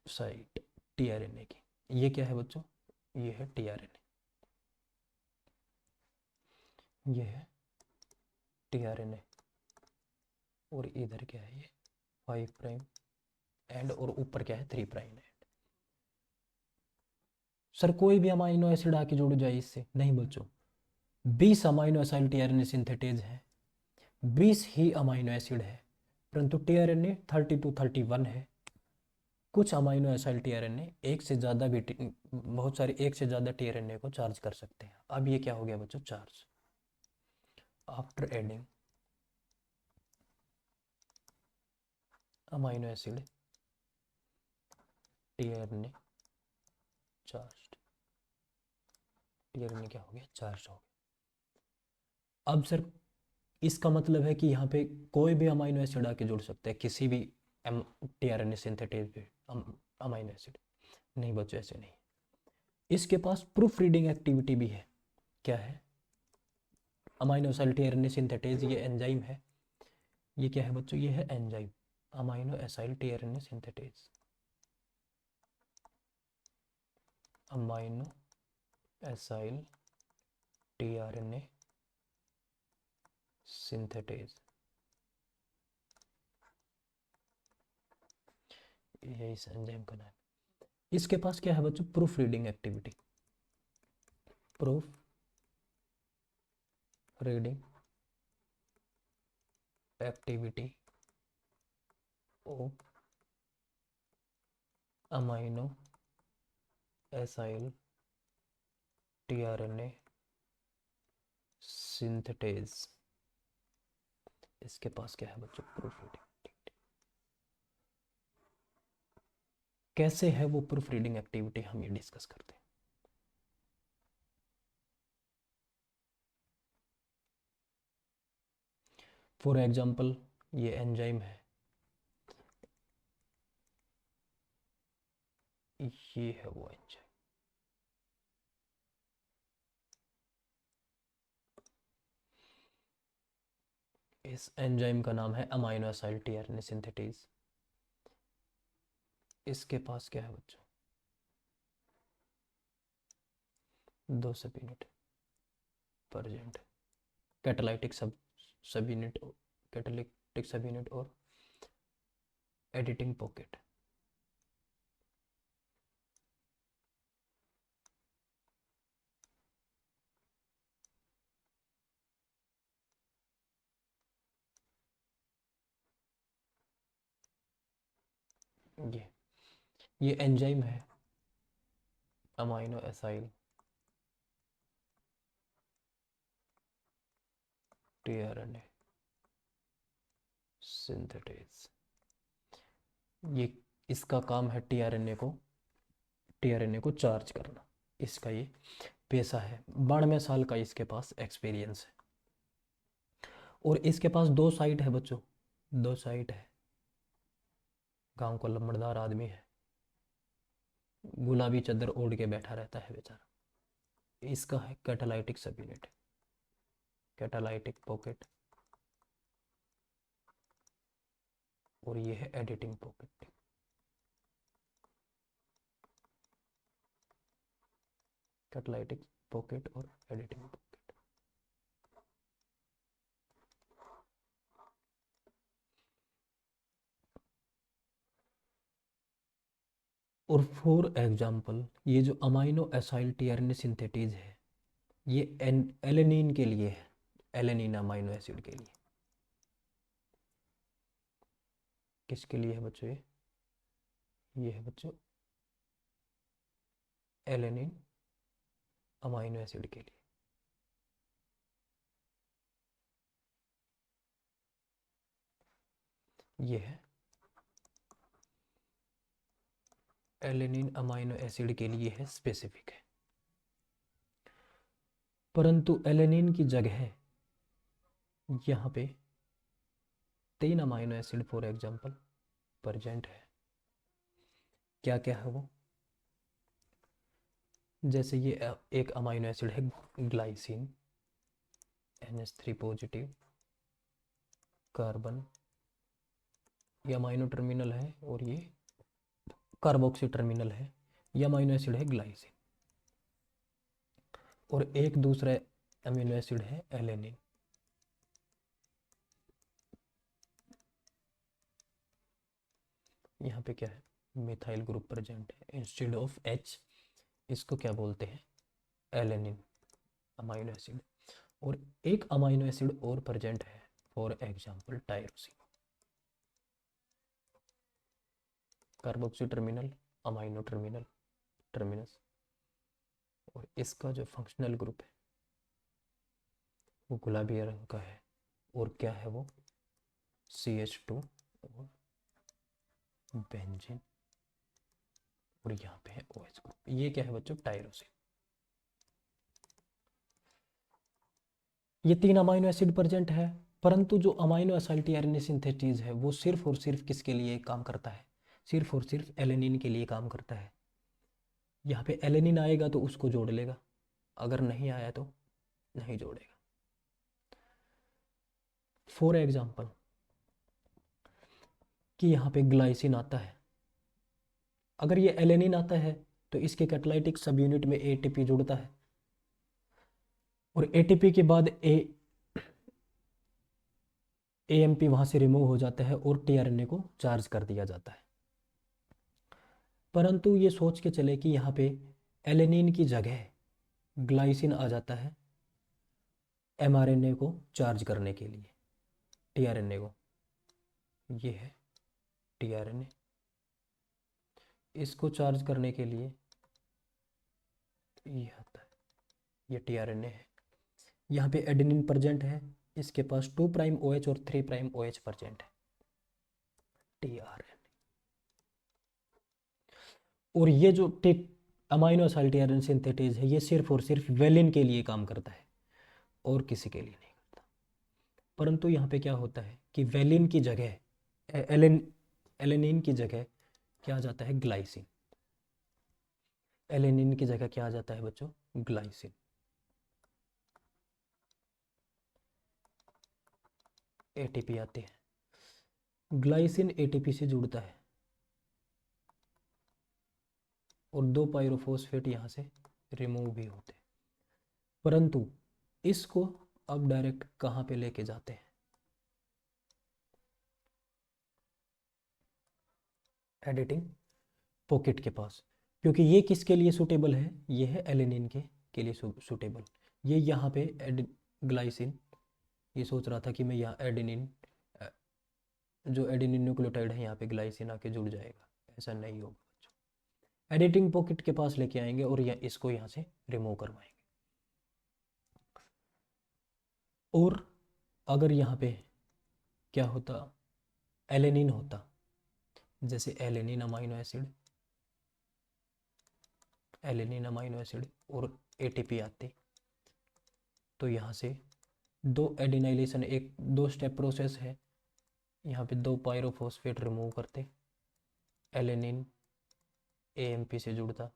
साइट टीआरएनए की। ये क्या है बच्चों? ये है टीआरएनए, ये है टीआरएनए, और इधर क्या है? ये 5 प्राइम एंड, और ऊपर क्या है? 3 प्राइम एंड। सर कोई भी अमाइनो एसिड आके जुड़ जाए इससे? नहीं बच्चों, 20 अमाइनो एसिड टीआरएनए सिंथेटेज है, 20 ही अमाइनो एसिड है, परंतु टीआरएनए 32 31 है। कुछ अमाइनो एसिड टीआरएनए एक से ज़्यादा भी बहुत सारे एक से ज़्यादा टीआरएनए को चार्ज कर सकते हैं। अब ये क्या हो गया बच्चों? Charge. After adding amino acid tRNA charge, tRNA क्या हो गया? चार्ज हो गया। अब सर इसका मतलब है कि यहाँ पे कोई भी अमाइनो एसिड आके जुड़ सकता है किसी भी टीआरएनए सिंथेटेज पे अमाइनो एसिड? नहीं बच्चों, ऐसे नहीं। इसके पास प्रूफ रीडिंग एक्टिविटी भी है। क्या है? अमाइनो एसिड टीआरएनए सिंथेटेज ये एंजाइम है। ये क्या है बच्चों? ये है enzyme, amino acid tRNA synthetase, amino acyl tRNA synthetase, यही इस एंजाइम का नाम है। इसके पास क्या है बच्चों, proof reading activity, proof reading activity of amino acyl tRNA synthetase. इसके पास क्या है बच्चों, प्रूफ रीडिंग। कैसे है वो प्रूफ रीडिंग एक्टिविटी, हम ये डिस्कस करते हैं। फॉर एग्जाम्पल ये एंजाइम है, ये है वो एंजाइम, इस एंजाइम का नाम है अमाइनो एसाइल tRNA सिंथेटेज। इसके पास क्या है बच्चों, 2 सब यूनिट प्रेजेंट, कैटालाइटिक सब यूनिट, कैटालिटिक सब यूनिट और एडिटिंग पॉकेट। ये एंजाइम है अमाइनो एसाइल tRNA सिंथेटेज। ये इसका काम है टीआरएनए को चार्ज करना, इसका ये पेशा है। 92 साल का इसके पास एक्सपीरियंस है। और इसके पास 2 साइट है बच्चों, 2 साइट है। गांव का लंबड़दार आदमी है, गुलाबी चादर ओढ़ के बैठा रहता है बेचारा। इसका है कैटालाइटिक सब यूनिट, कैटालाइटिक पॉकेट, और ये है एडिटिंग पॉकेट। कैटालाइटिक पॉकेट और एडिटिंग पॉकेट। और फॉर एग्जाम्पल ये जो अमाइनो एसाइल tRNA सिंथेटेज है, ये एलेनिन के लिए है, एलेनिन अमाइनो एसिड के लिए। किसके लिए है बच्चों, ये है बच्चों एलेनिन अमाइनो एसिड के लिए। ये है एलेनिन अमाइनो एसिड के लिए है, स्पेसिफिक है। परंतु एलेनिन की जगह यहाँ पे 3 amino acid for example present है। क्या क्या है वो, जैसे ये एक अमाइनो एसिड है ग्लाइसिन, NH3 पॉजिटिव, कार्बन, ये अमाइनो टर्मिनल है, और ये कार्बोक्सी टर्मिनल है। ये अमाइनो एसिड है ग्लाइसिन। और एक दूसरा अमीनो एसिड है एलेनिन। यहाँ पे क्या है, मिथाइल ग्रुप प्रेजेंट है इंस्टेड ऑफ H। इसको क्या बोलते हैं, एलेनिन अमाइनो एसिड। और एक अमाइनो एसिड और प्रेजेंट है, for example tyrosine, carboxy terminal, amino terminal, terminus. और इसका जो फंक्शनल ग्रुप है वो गुलाबी रंग का है, और क्या है वो CH2 और बेंजीन, और यहाँ पे है OH ग्रुप। ये क्या है बच्चों, टायरोसिन। ये 3 अमाइनो एसिड प्रेजेंट है। परंतु जो अमाइनो एसाइल tRNA सिंथेटेज है वो सिर्फ और सिर्फ किसके लिए काम करता है, सिर्फ और सिर्फ एलेनिन के लिए काम करता है। यहाँ पे एलेनिन आएगा तो उसको जोड़ लेगा, अगर नहीं आया तो नहीं जोड़ेगा। फॉर एग्जाम्पल कि यहाँ पे ग्लाइसिन आता है, अगर ये एलेनिन आता है तो इसके कैटालाइटिक सब यूनिट में ATP जुड़ता है। और एटीपी के बाद एएमपी वहाँ से रिमूव हो जाता है और टीआरएनए को चार्ज कर दिया जाता है। परंतु ये सोच के चले कि यहाँ पे एलेनिन की जगह ग्लाइसिन आ जाता है एमआरएनए को चार्ज करने के लिए, टीआरएनए को। ये है टीआरएनए, इसको चार्ज करने के लिए ये आता है, ये टीआरएनए है। यहाँ पे एडेनिन प्रेजेंट है, इसके पास 2' OH और 3' OH प्रेजेंट है, टीआरएनए। और ये जो अमाइनो एसिड टीआरएनए सिंथेटेज है, ये सिर्फ और सिर्फ वेलिन के लिए काम करता है और किसी के लिए नहीं करता। परंतु यहाँ पे क्या होता है कि वेलिन की जगह एलेनिन की जगह क्या आ जाता है, ग्लाइसिन। एलेनिन की जगह क्या आ जाता है बच्चों, ग्लाइसिन। एटीपी आती है, ग्लाइसिन एटीपी से जुड़ता है और 2 पायरोफॉस्फेट यहाँ से रिमूव भी होते हैं। परंतु इसको अब डायरेक्ट कहाँ पे लेके जाते हैं, एडिटिंग पॉकेट के पास। क्योंकि ये किसके लिए सूटेबल है, ये है एलेनिन के लिए सूटेबल। ये यहाँ पे ग्लाइसिन ये सोच रहा था कि मैं यहाँ एडेनिन, जो एडेनिन न्यूक्लियोटाइड है यहाँ पे ग्लाइसिन आके जुड़ जाएगा, ऐसा नहीं होगा बच्चों। एडिटिंग पॉकेट के पास लेके आएंगे और इसको यहाँ से रिमूव करवाएंगे। और अगर यहाँ पे क्या होता, एलेनिन होता, जैसे एलेनिन अमाइनो एसिड और एटीपी आती, तो यहाँ से 2 एडिनाइलेशन, एक 2 स्टेप प्रोसेस है। यहाँ पे 2 पायरोफॉस्फेट रिमूव करते, एलेनिन एएमपी से जुड़ता,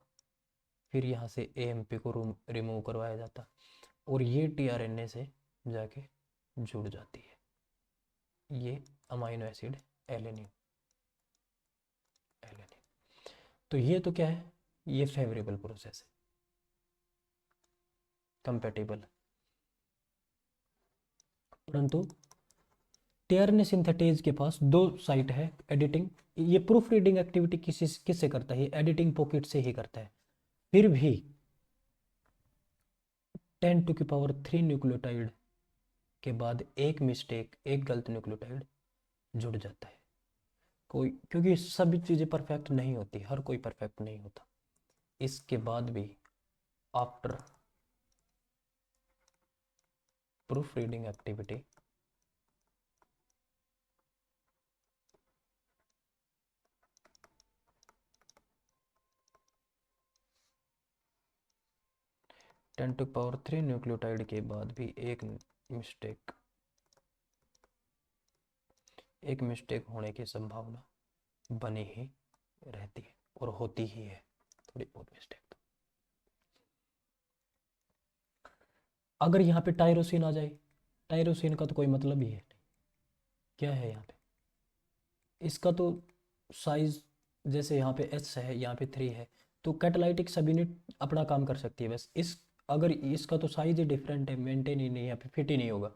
फिर यहाँ से एएमपी को रिमूव करवाया जाता और ये टीआरएनए से जाके जुड़ जाती है ये अमाइनो एसिड एलेनिन। तो ये तो क्या है, ये फेवरेबल प्रोसेस है, कंपेटेबल। परंतु टीआरएनए सिंथेटेज के पास 2 साइट है एडिटिंग। ये प्रूफ रीडिंग एक्टिविटी किससे करता है, एडिटिंग पॉकेट से ही करता है। फिर भी 10⁻³ न्यूक्लियोटाइड के बाद एक मिस्टेक, एक गलत न्यूक्लियोटाइड जुड़ जाता है कोई, क्योंकि सभी चीज़ें परफेक्ट नहीं होती, हर कोई परफेक्ट नहीं होता। इसके बाद भी after proofreading activity ten to power 3 nucleotide के बाद भी एक मिस्टेक होने की संभावना बनी ही रहती है और होती ही है थोड़ी बहुत मिस्टेक। तो अगर यहाँ पे टायरोसिन आ जाए, टायरोसिन का तो कोई मतलब ही है नहीं, क्या है यहाँ पे, इसका तो साइज जैसे यहाँ पे एच है, यहाँ पे 3 है, तो कैटालाइटिक सब यूनिट अपना काम कर सकती है। बस अगर इसका तो साइज ही डिफरेंट है, मेंटेन ही नहीं, यहाँ पे फिट ही नहीं होगा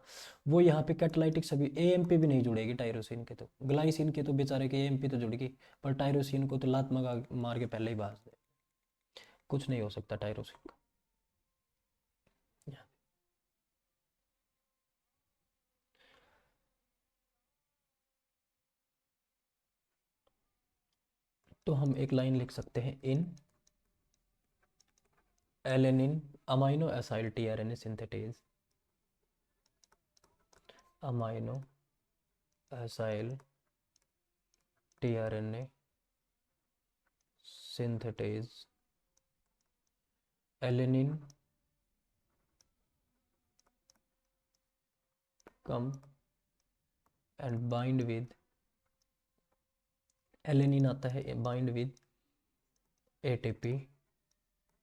वो, यहाँ पे कैटालाइटिक सभी एएमपी भी नहीं जुड़ेगी टायरोसिन के, तो ग्लाइसिन के तो बेचारे के एएमपी तो जुड़ेगी, पर टायरोसिन को तो लात मार के पहले ही बाज दे, कुछ नहीं हो सकता टायरोसिन का। तो हम एक लाइन लिख सकते हैं, इन alanine amino acyl tRNA synthetase, amino acyl tRNA synthetase, alanine come and bind with, alanine आता है bind with ATP,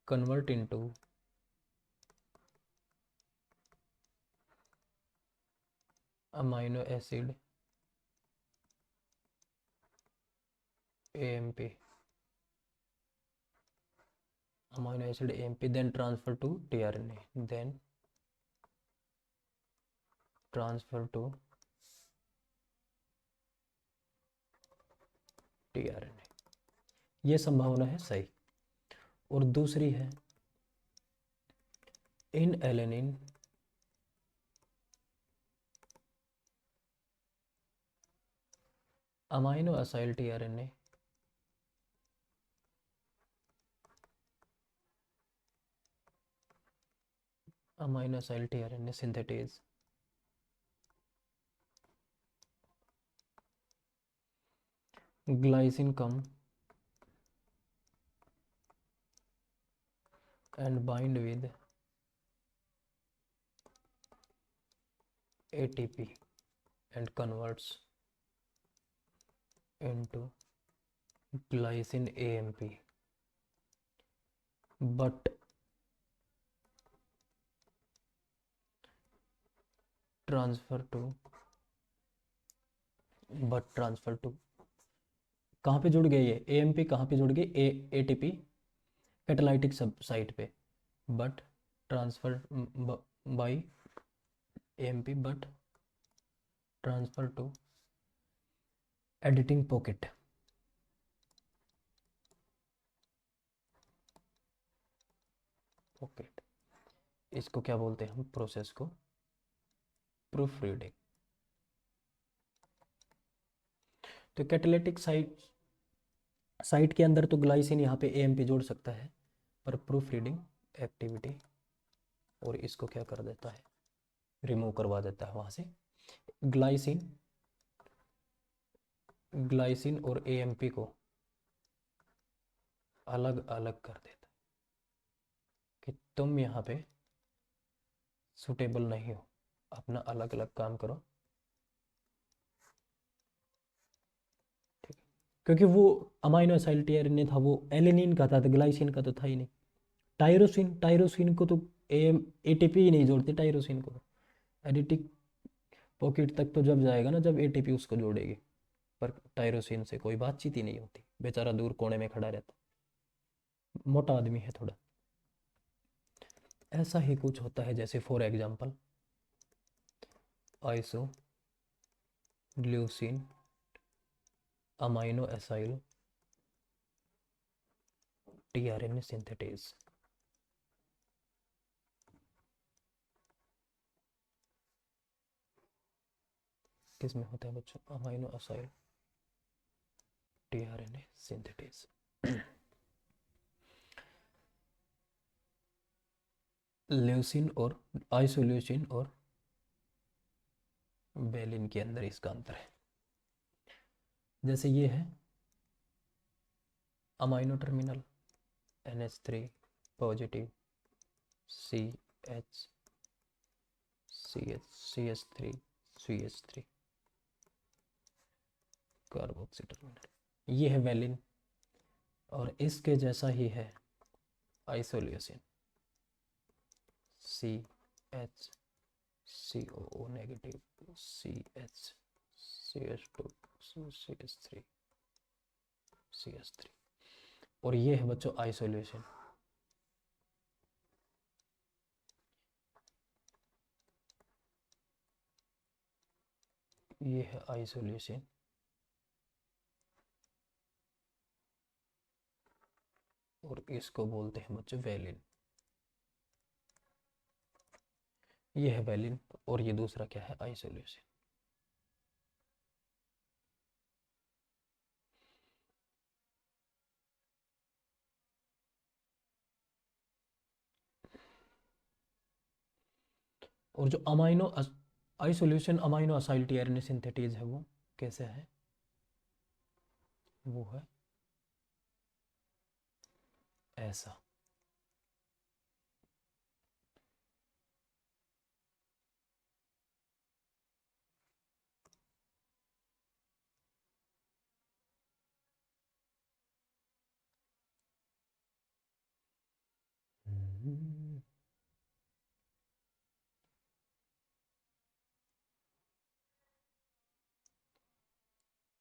convert into amino acid AMP, amino acid AMP, then transfer to tRNA, then transfer to tRNA, ये संभावना है सही। और दूसरी है इन alanine amino acyl tRNA amino acyl tRNA synthetase glycine come and bind with ATP and converts into glycine AMP, but transfer to कहाँ पे जुड़ गए ये AMP, कहाँ पे जुड़ गए ATP कैटालाइटिक सब साइट पे, but transfer by AMP but transfer to editing pocket. इसको क्या बोलते हैं हम, प्रोसेस को प्रूफ रीडिंग। तो कैटालिटिक साइट के अंदर तो ग्लाइसिन यहाँ पे AMP जोड़ सकता है, पर प्रूफ रीडिंग एक्टिविटी और इसको क्या कर देता है, रिमूव करवा देता है वहाँ से। ग्लाइसिन और AMP को अलग अलग कर देता है कि तुम यहाँ पे सुटेबल नहीं हो, अपना अलग अलग काम करो, ठीक है। क्योंकि वो अमाइनो एसिड टीआरएनए था, वो एलेनिन का था, तो ग्लाइसिन का तो था ही नहीं। टायरोसिन को तो ATP ही नहीं जोड़ते, टायरोसिन को एडिटिक पॉकेट तक तो जब जाएगा ना जब ATP उसको जोड़ेगी, पर टायरोसिन से कोई बातचीत ही नहीं होती, बेचारा दूर कोने में खड़ा रहता, मोटा आदमी है थोड़ा। ऐसा ही कुछ होता है, जैसे for example iso leucine amino acyl tRNA synthetase. किस में होता है बच्चों, amino acyl tRNA synthetase. Leucine और आइसोल्यूसिन और वेलिन के अंदर इसका अंतर है। जैसे ये है amino terminal NH3 positive CH3 CH3 carboxy terminal, ये है वेलिन। और इसके जैसा ही है आइसोल्यूसिन CHCOO नेगेटिव CH2CH3 और ये है बच्चों आइसोल्यूशन। ये है आइसोल्यूशन और इसको बोलते हैं बच्चों वेलिन। ये है वेलिन और ये दूसरा क्या है, आइसोल्यूशन। और जो आइसोल्यूशन अमाइनो असाइल टीआरएनए सिंथेटेज है, वो कैसे है, वो है ऐसा।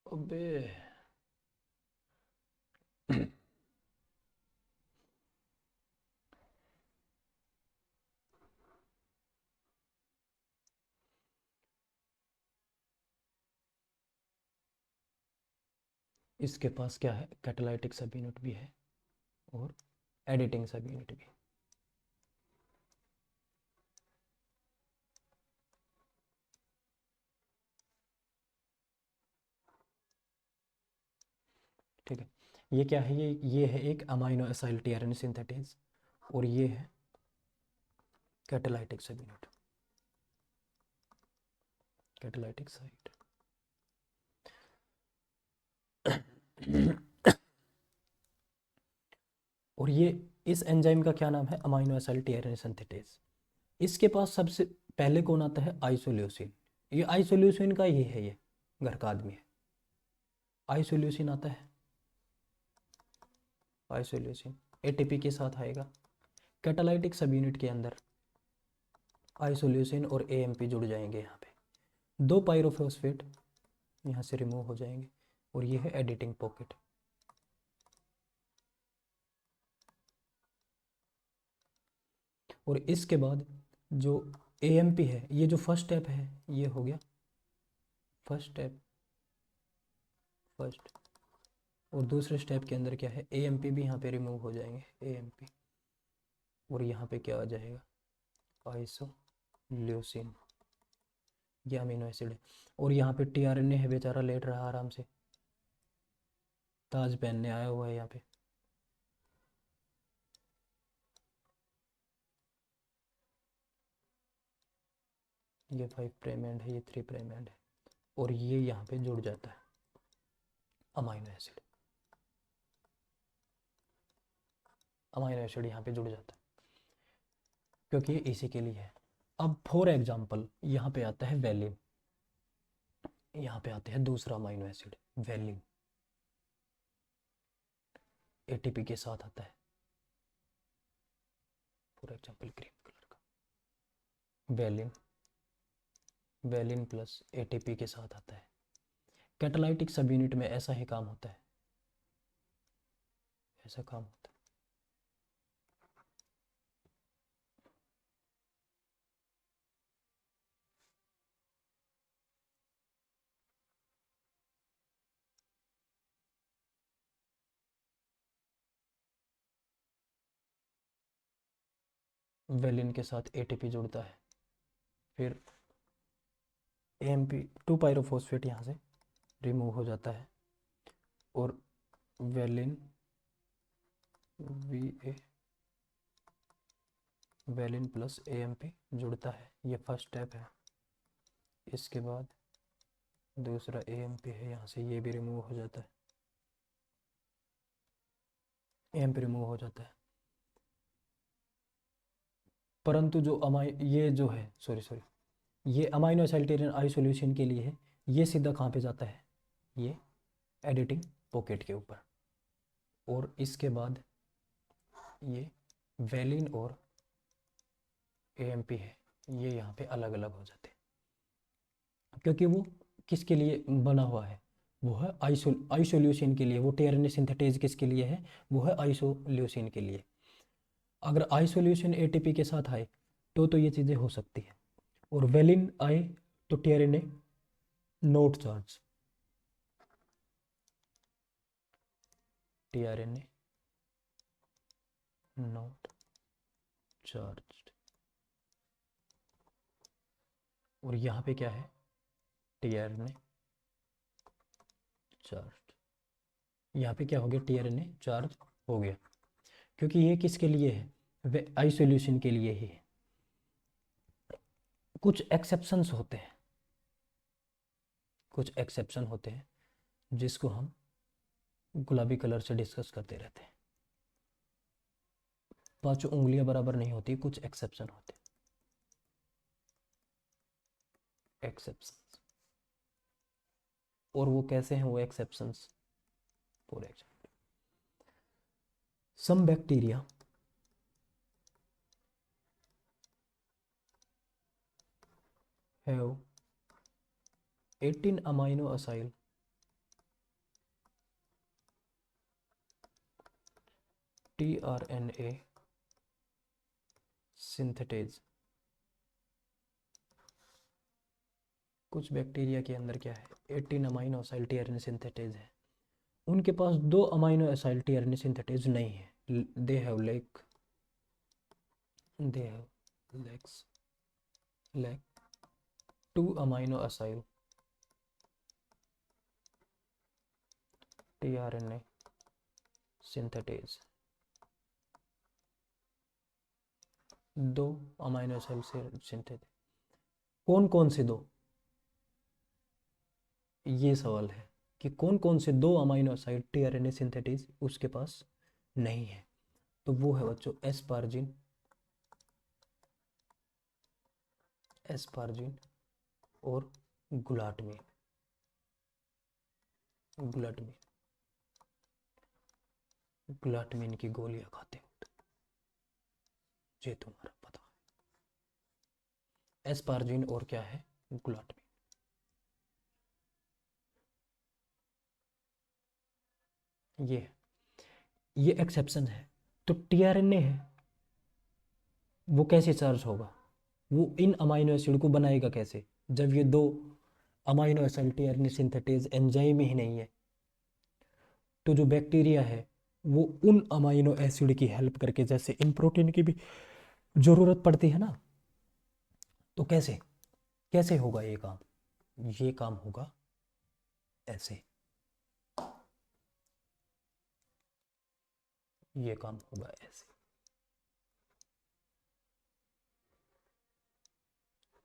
अबे इसके पास क्या है, कैटालाइटिक सब यूनिट भी है और एडिटिंग सब यूनिट भी। ठीक है, ये क्या है, ये है एक अमाइनो एसाइल टीआरएनए सिंथेटेज और ये है कैटालाइटिक सब यूनिट, कैटालाइटिक साइट। और ये इस एंजाइम का क्या नाम है, अमाइनो एसाइल टीआरएनए सिंथेटेज। इसके पास सबसे पहले कौन आता है, आइसोल्यूसिन। ये आइसोल्यूसिन का ही है, ये घर का आदमी है, आइसोल्यूसिन आता है। आइसोल्यूसिन एटीपी के साथ आएगा। कैटालाइटिक सब यूनिट के अंदर आइसोल्यूसिन और एएमपी जुड़ जाएंगे। यहाँ पे 2 पायरोफॉस्फेट यहाँ से रिमूव हो जाएंगे और ये है एडिटिंग पॉकेट। और इसके बाद जो एएमपी है, ये जो फर्स्ट स्टेप है ये हो गया फर्स्ट स्टेप, फर्स्ट। और दूसरे स्टेप के अंदर क्या है, एएमपी भी यहाँ पे रिमूव हो जाएंगे, एएमपी। और यहाँ पे क्या आ जाएगा, आइसोल्यूसिन, ये अमीनो एसिड है। और यहाँ पे टीआरएनए है, बेचारा लेट रहा आराम से, ताज पहनने आया हुआ है यहाँ पे। ये 5 प्राइम एंड है, ये 3 प्राइम एंड है और ये यहाँ पे जुड़ जाता है अमाइनो एसिड, अमाइनो एसिड यहाँ पे जुड़ जाता है क्योंकि ये इसी के लिए है। अब फॉर एग्जांपल यहाँ पे आता है वैलिन, यहाँ पे आते हैं दूसरा अमाइनो एसिड वैलिन, एटीपी के साथ आता है। फॉर एग्जांपल ग्रीन कलर का वैलिन, वैलिन प्लस एटीपी के साथ आता है। कैटालाइटिक सब यूनिट में ऐसा ही काम होता है, ऐसा काम होता है। वैलिन के साथ एटीपी जुड़ता है, फिर एएमपी 2 पायरोफॉस्फेट यहाँ से रिमूव हो जाता है और valine V valine plus AMP जुड़ता है। ये फर्स्ट स्टेप है। इसके बाद दूसरा एएमपी है, यहाँ से ये भी रिमूव हो जाता है, एएमपी रिमूव हो जाता है। परंतु जो ये जो है सॉरी ये अमाइनो एसिड टीआरएनए आइसोल्यूशन के लिए है, ये सीधा कहाँ पे जाता है, ये एडिटिंग पॉकेट के ऊपर। और इसके बाद ये वैलिन और एएमपी है, ये यहाँ पे अलग अलग हो जाते हैं क्योंकि वो किसके लिए बना हुआ है, वो है आइसोल्यूसिन के लिए। वो टीआरएनए सिंथेटेज किसके लिए है, वो है आइसोल्यूसिन के लिए। अगर आइसोल्यूसिन एटीपी के साथ आए तो ये चीज़ें हो सकती है। और वैलिन आए तो tRNA note charge, tRNA note charge. और यहाँ पे क्या है, टीआरएनए चार्ज। यहाँ पे क्या हो गया, टीआरएनए चार्ज हो गया क्योंकि ये किसके लिए है, वे आइसोल्यूशन के लिए ही है। कुछ एक्सेप्शंस होते हैं, कुछ एक्सेप्शन होते हैं जिसको हम गुलाबी कलर से डिस्कस करते रहते हैं। पांचों उंगलियां बराबर नहीं होती, कुछ एक्सेप्शन होते हैं, एक्सेप्शंस। और वो कैसे हैं वो exceptions, for example some bacteria have 18 amino acyl tRNA synthetase। कुछ बैक्टीरिया के अंदर क्या है, 18 अमाइनो एसिड टीआरएनए सिंथेटेज है उनके पास 2 अमाइनो एसिड टीआरएनए सिंथेटेज नहीं है। They have lack 2 amino acid tRNA synthetase, 2 amino acid synthetase. कौन कौन से दो, ये सवाल है कि कौन कौन से 2 अमाइनो एसिड टीआरएनए सिंथेटेज उसके पास नहीं है। तो वो है बच्चों एस्पार्जिन और गुलाटमिन। गुलाटमिन की गोलियां खाते हो ये तुम्हारा पता है। एस्पार्जिन और क्या है, गुलाटमिन। ये एक्सेप्शन है। तो टीआरएनए है वो कैसे चार्ज होगा, वो इन अमाइनो एसिड को बनाएगा कैसे, जब ये 2 amino acid tRNA synthetase enzyme ही नहीं है। तो जो बैक्टीरिया है वो उन अमाइनो एसिड की हेल्प करके, जैसे इन प्रोटीन की भी जरूरत पड़ती है ना, तो कैसे कैसे होगा ये काम, ये काम होगा ऐसे, ये काम होगा ऐसे।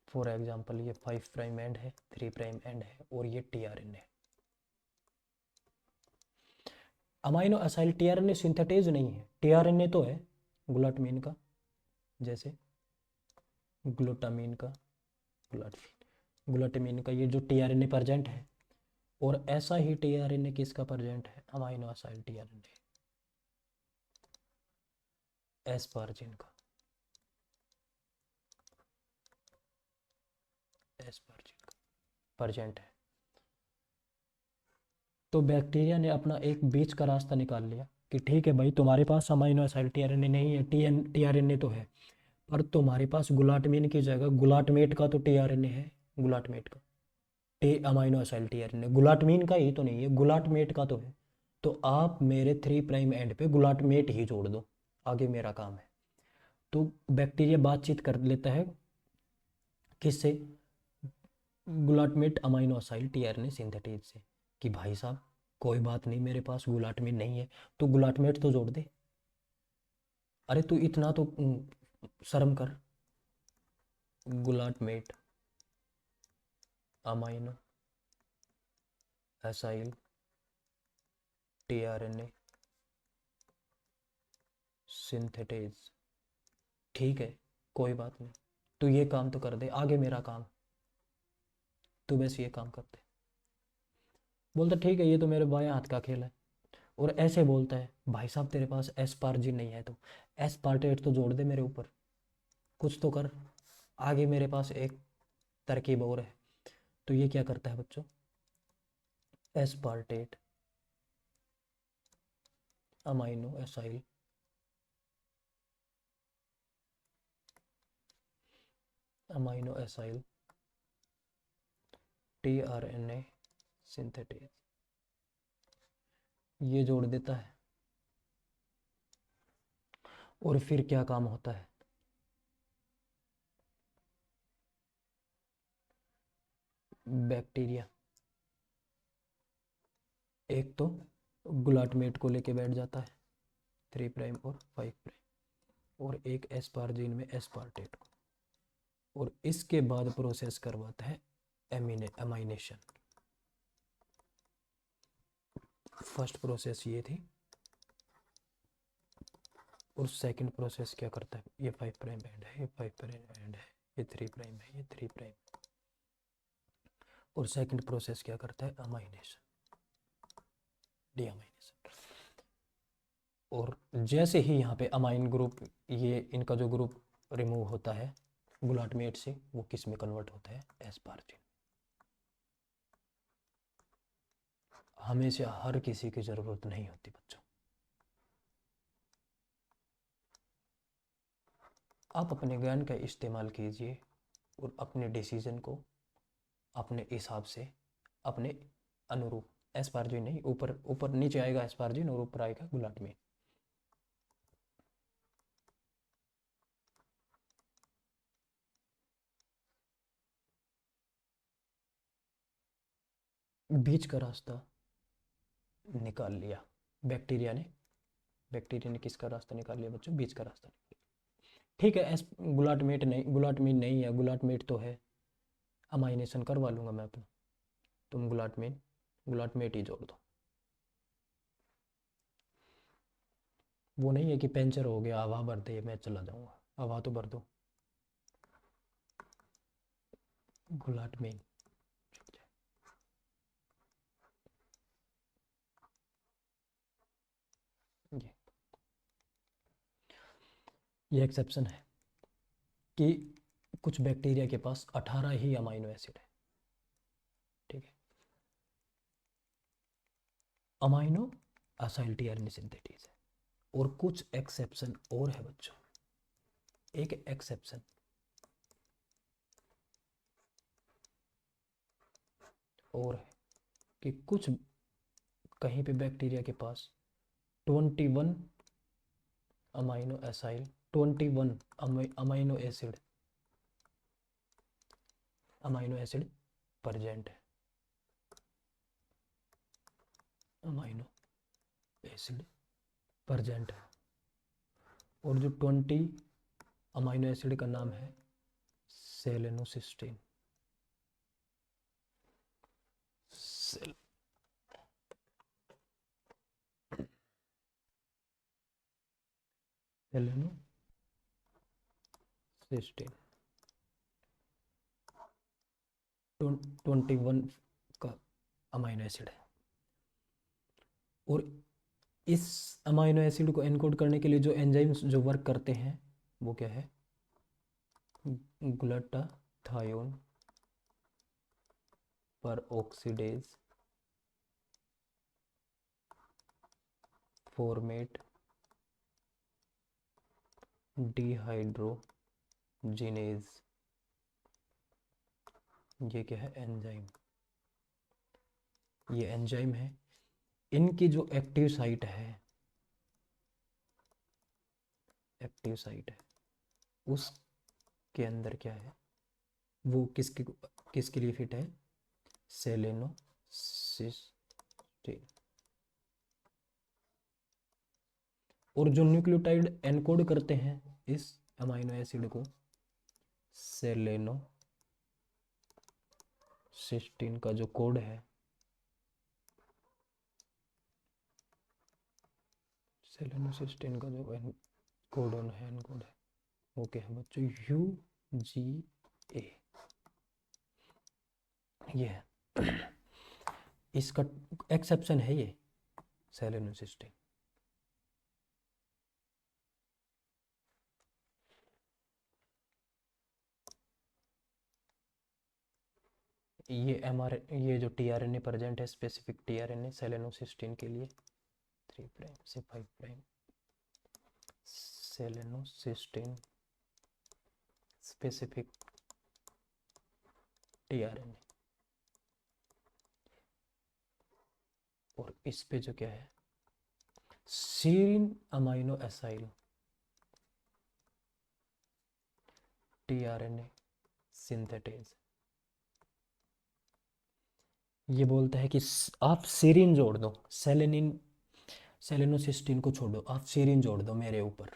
फॉर एग्जांपल ये 5 प्राइम एंड है, 3 प्राइम एंड है और ये tRNA. Amino acid tRNA synthetase नहीं है, टीआरएनए तो है ग्लूटामीन का, जैसे ग्लूटामीन का ये जो टीआरएनए प्रेजेंट है, और ऐसा ही टीआरएनए किसका प्रेजेंट है, अमाइनो एसिड टीआरएनए एस्पार्जिन का, प्रेजेंट है। तो बैक्टीरिया ने अपना एक बीच का रास्ता निकाल लिया कि ठीक है भाई तुम्हारे पास अमाइनो एसिड टीआरएनए नहीं है, टीआरएनए तो है, पर तुम्हारे पास गुलाटमीन की जगह गुलाटमेट का तो टीआरएनए है, गुलाटमेट का अमाइनो एसिड टीआरएनए, गुलाटमीन का ही तो नहीं है, गुलाटमेट का तो है। तो आप मेरे 3 प्राइम एंड पे गुलाटमेट ही जोड़ दो, आगे मेरा काम है। तो बैक्टीरिया बातचीत कर लेता है किससे, गुलाटमेट अमाइनो एसिड टीआरएनए सिंथेटेज से, कि भाई साहब कोई बात नहीं मेरे पास गुलाटमेट नहीं है तो गुलाटमेट तो जोड़ दे। अरे तू इतना तो शर्म कर, गुलाटमेट अमाइनो एसिड टीआरएनए सिंथेटेज, ठीक है कोई बात नहीं, तू ये काम तो कर दे, आगे मेरा काम, तू बस ये काम करते। बोलता ठीक है ये तो मेरे बाएं हाथ का खेल है, और ऐसे बोलता है भाई साहब तेरे पास एस्पार्जिन नहीं है तो एस्पार्टेट तो जोड़ दे मेरे ऊपर, कुछ तो कर, आगे मेरे पास एक तरकीब और है। तो ये क्या करता है बच्चों, aspartate amino acid tRNA synthetase, ये जोड़ देता है। और फिर क्या काम होता है, बैक्टीरिया एक तो गुलाटमेट को लेके बैठ जाता है 3 प्राइम और 5 प्राइम, और एक एस्पार्जिन में एस्पार्टेट को, और इसके बाद प्रोसेस करवाता है एमाइनेशन। फर्स्ट प्रोसेस ये थी, और सेकंड प्रोसेस क्या करता है, ये 5 प्राइम एंड है, ये 5 प्राइम एंड है, ये 3 प्राइम है, ये 3 प्राइम, और सेकंड प्रोसेस क्या करता है, अमाइनेशन, डीअमाइनेशन। और जैसे ही यहाँ पे अमाइन ग्रुप, ये इनका जो ग्रुप रिमूव होता है गुलाटमेट से, वो किस में कन्वर्ट होता है, एस्पार्जिन। हमेशा हर किसी की ज़रूरत नहीं होती बच्चों, आप अपने ज्ञान का इस्तेमाल कीजिए और अपने डिसीजन को अपने हिसाब से, अपने अनुरूप एस्पार्जिन नहीं, ऊपर ऊपर नीचे आएगा एस्पार्जिन और ऊपर आएगा ग्लूटामिन। बीच का रास्ता निकाल लिया बैक्टीरिया ने। बैक्टीरिया ने किसका रास्ता निकाल लिया बच्चों? बीच का रास्ता। ठीक है, ग्लूटामेट नहीं, ग्लूटामिन नहीं है, ग्लूटामेट तो है, अमाइनेशन करवा लूँगा मैं अपना। तुम ग्लूटामिन ग्लूटामेट ही जोड़ दो। वो नहीं है कि पंचर हो गया हवा भर दे मैं चला जाऊँगा, हवा तो भर दो। ग्लूटामिन ये एक्सेप्शन है कि कुछ बैक्टीरिया के पास 18 ही अमाइनो एसिड है। ठीक है, अमाइनो असाइल टीआरएनए सिंथेटेज है। और कुछ एक्सेप्शन और है बच्चों, एक एक्सेप्शन और है कि कुछ कहीं पे बैक्टीरिया के पास 21 amino acyl 21 amino acid present है, अमाइनो एसिड प्रेजेंट है। और जो 20 अमाइनो एसिड का नाम है सेलेनोसिस्टीन। सेलेनोसिस्टीन 21 का अमाइनो एसिड है। और इस अमाइनो एसिड को एनकोड करने के लिए जो एंजाइम्स जो वर्क करते हैं वो क्या है? ग्लूटाथायोन पर ऑक्सीडेज फॉर्मेट डिहाइड्रोजिनेज। ये क्या है? एंजाइम। ये एंजाइम है, इनकी जो एक्टिव साइट है उसके अंदर क्या है? वो किसके लिए फिट है? सेलेनोसिस्टीन। और जो न्यूक्लियोटाइड एनकोड करते हैं इस अमाइनो एसिड को, सेलेनोसिस्टीन का जो कोड है, सेलेनोसिस्टीन का जो कोडन है एनकोड है वो क्या है बच्चों? UGA। ये है इसका एक्सेप्शन है ये सेलेनोसिस्टीन। ये जो टीआरएनए प्रेजेंट है, स्पेसिफिक टीआरएनए सेलेनोसिस्टीन के लिए 3 प्राइम से 5 प्राइम सेलेनोसिस्टीन स्पेसिफिक टीआरएनए। और इस पे जो क्या है? Serine amino acyl tRNA synthetase. ये बोलता है कि आप सीरीन जोड़ दो, सेलेनोसिस्टीन को छोड़ो, आप सीरीन जोड़ दो मेरे ऊपर,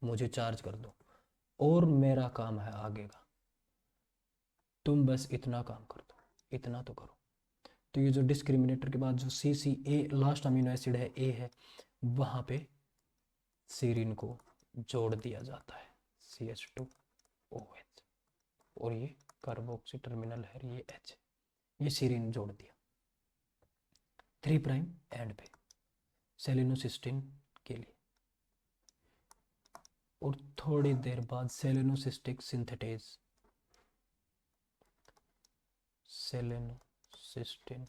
मुझे चार्ज कर दो और मेरा काम है आगे का, तुम बस इतना काम कर दो, इतना तो करो। तो ये जो डिस्क्रिमिनेटर के बाद जो CCA लास्ट अमीनो एसिड है, A है, वहाँ पे सीरीन को जोड़ दिया जाता है, CH2OH। और ये कार्बोक्सी टर्मिनल है, ये H, ये सीरीन जोड़ दिया 3 प्राइम एंड पे सेलेनोसिस्टीन के लिए। और थोड़ी देर बाद सेलेनोसिस्टिक सेलेनोसिस्टीन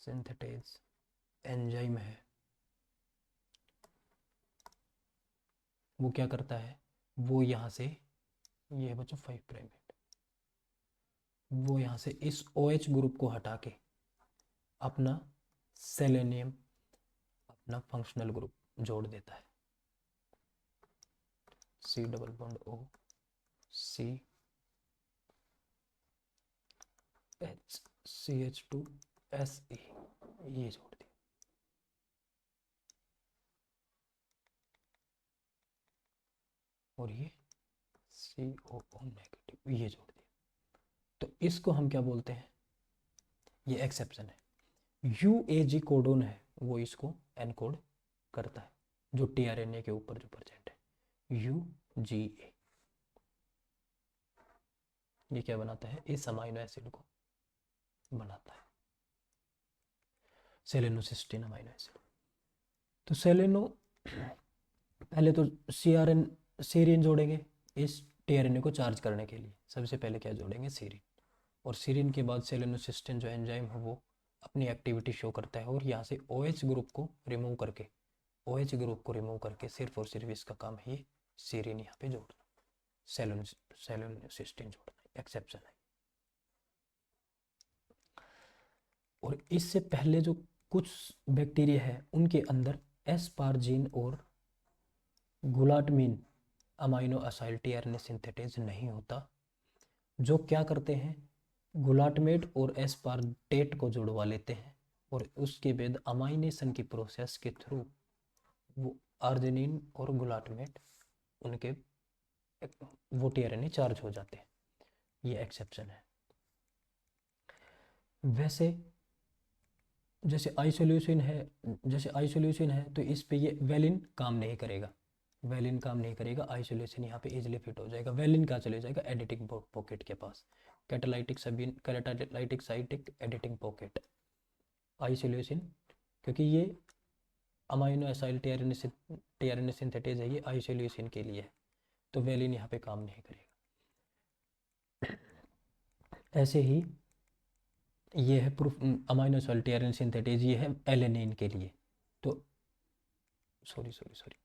सिंथेटेज एंजाइम है, वो क्या करता है? वो यहाँ से, ये है बच्चों 5 प्राइम, वो यहाँ से इस OH ग्रुप को हटा के अपना सेलेनियम अपना फंक्शनल ग्रुप जोड़ देता है, C double bond O C H CH2SE, ये जोड़ दिया। और ये COO नेगेटिव, ये जोड़ दिया। तो इसको हम क्या बोलते हैं, ये एक्सेप्शन है। UAG कोडोन है वो इसको एनकोड करता है, जो tRNA के ऊपर जो प्रेजेंट है UGA। ये क्या बनाता है, इस अमाइनो एसिड को बनाता है, सेलेनोसिस्टीन अमाइनो एसिड। तो सेलेनो पहले तो सीरीन जोड़ेंगे इस tRNA को चार्ज करने के लिए। सबसे पहले क्या जोड़ेंगे, सीरीन, और सीरीन के बाद सेलेनोसिस्टीन जो एंजाइम है वो अपनी एक्टिविटी शो करता है, और यहाँ से OH ग्रुप को रिमूव करके सिर्फ और सिर्फ इसका काम है ये सीरीन यहाँ पे जोड़ना, सेलेनोसिस्टीन जोड़ना, एक्सेप्शन है। और इससे पहले जो कुछ बैक्टीरिया है उनके अंदर एस्पार्जिन और गुलाटमिन अमाइनो असाइल tRNA सिंथेटेज नहीं होता, जो क्या करते हैं, गुलाटमेट और एस्पार्टेट को जुड़वा लेते हैं, और उसके बाद अमाइनेशन की प्रोसेस के थ्रू वो आर्जिनिन और गुलाटमेट उनके वो tRNA चार्ज हो जाते हैं। ये एक्सेप्शन है। वैसे जैसे आइसोल्यूसिन है तो इस पे ये वेलिन काम नहीं करेगा, आइसोल्यूसिन यहाँ पे इजीली फिट हो जाएगा। वेलिन कहाँ चले जाएगा, एडिटिंग पॉकेट के पास, कैटालाइटिक साइटिक एडिटिंग पॉकेट। आइसोल्यूसिन क्योंकि ये अमाइनो एसाइल tRNA सिंथेटेज है, ये आइसोल्यूसिन के लिए है, तो वेलिन यहाँ पे काम नहीं करेगा। ऐसे ही ये है proof amino acyl tRNA synthetase, ये है एलेनिन के लिए, तो सॉरी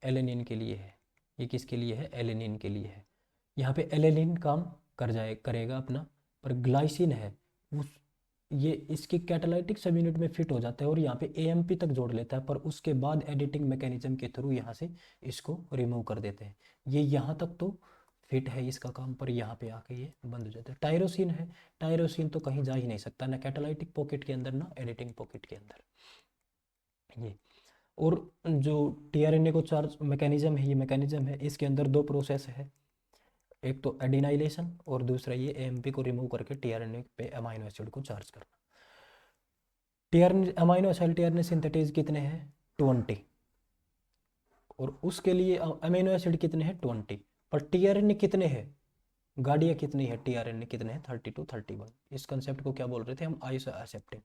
एलेनिन के लिए है, ये किसके लिए है, एलेनिन के लिए है। यहाँ पे एलेनिन काम करेगा अपना, पर ग्लाइसिन है उस ये इसके कैटालाइटिक सब यूनिट में फिट हो जाता है और यहाँ पे AMP तक जोड़ लेता है, पर उसके बाद एडिटिंग मैकेनिज्म के थ्रू यहाँ से इसको रिमूव कर देते हैं। ये यहाँ तक तो फिट है इसका काम, पर यहाँ पे आके ये बंद हो जाता है। टायरोसिन है, टायरोसिन तो कहीं जा ही नहीं सकता, ना कैटालाइटिक पॉकेट के अंदर ना एडिटिंग पॉकेट के अंदर। ये और जो tRNA को चार्ज मैकेनिज्म है, ये मैकेनिज्म है, इसके अंदर दो प्रोसेस है, एक तो एडिनाइलेशन और दूसरा ये AMP को रिमूव करके tRNA पे अमाइनो एसिड को चार्ज करना। अमाइनो एसिड tRNA सिंथेटेज कितने हैं, 20, और उसके लिए अमीनो एसिड कितने हैं, 20, पर tRNA कितने हैं, गाड़ियाँ कितनी है, tRNA कितने हैं, 32 31। इस कंसेप्ट को क्या बोल रहे थे हम, आइसो एसेप्टिक,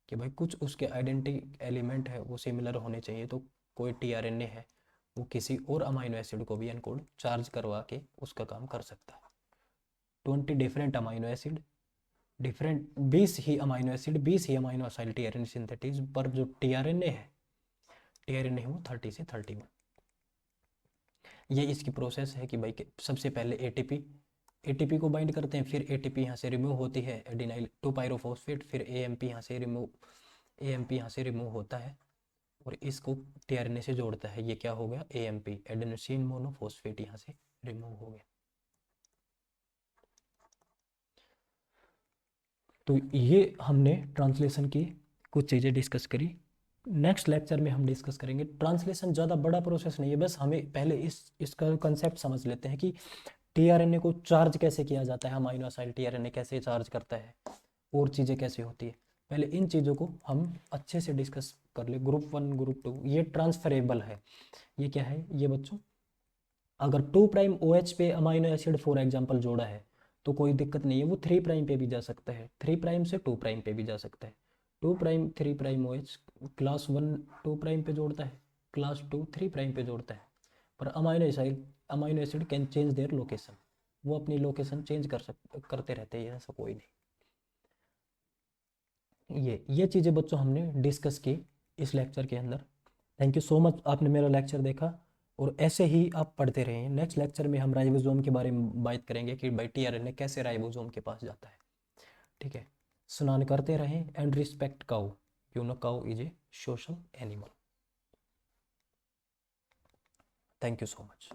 कि भाई कुछ उसके आइडेंटिटी एलिमेंट है वो सिमिलर होने चाहिए, तो कोई tRNA है वो किसी और अमाइनो एसिड को भी एनकोड चार्ज करवा के उसका काम कर सकता है। 20 डिफरेंट अमाइनो एसिड, 20 ही अमाइनो एसिड tRNA सिंथेटिज, पर जो tRNA है वो 30 से 31। ये इसकी प्रोसेस है कि भाई सबसे पहले ATP को बाइंड करते हैं, फिर ATP यहाँ से रिमूव होती है, एडिनाइल 2 पायरोफॉस्फेट, फिर AMP यहाँ से रिमूव होता है और इसको tRNA से जोड़ता है। ये क्या हो गया, AMP, एडेनोसिन मोनोफॉस्फेट, यहाँ से रिमूव हो गया। तो ये हमने ट्रांसलेशन की कुछ चीज़ें डिस्कस करी। नेक्स्ट लेक्चर में हम डिस्कस करेंगे ट्रांसलेशन। ज़्यादा बड़ा प्रोसेस नहीं है, बस हमें पहले इसका कंसेप्ट समझ लेते हैं कि tRNA को चार्ज कैसे किया जाता है, अमाइनो एसिड tRNA कैसे चार्ज करता है, और चीज़ें कैसे होती है। पहले इन चीज़ों को हम अच्छे से डिस्कस कर ले। ग्रुप 1 ग्रुप 2 ये ट्रांसफरेबल है। ये क्या है, ये बच्चों अगर 2' OH पे अमाइनो एसिड फॉर एग्जांपल जोड़ा है तो कोई दिक्कत नहीं है, वो 3' पे भी जा सकता है, 3' से 2' पे भी जा सकता है। 2' 3' OH क्लास 1 2' पे जोड़ता है, क्लास 2 3' पे जोड़ता है, पर amino acid can change their location, वो अपनी लोकेशन चेंज करते रहते हैं, ऐसा कोई नहीं। ये चीज़ें बच्चों हमने डिस्कस की इस लेक्चर के अंदर। थैंक यू सो मच, आपने मेरा लेक्चर देखा और ऐसे ही आप पढ़ते रहें। नेक्स्ट लेक्चर में हम राइबोसोम के बारे में बात करेंगे कि भाई tRNA कैसे राइबोसोम के पास जाता है। ठीक है, स्नान करते रहें and respect cow. you know cow is a social animal. Thank you so much.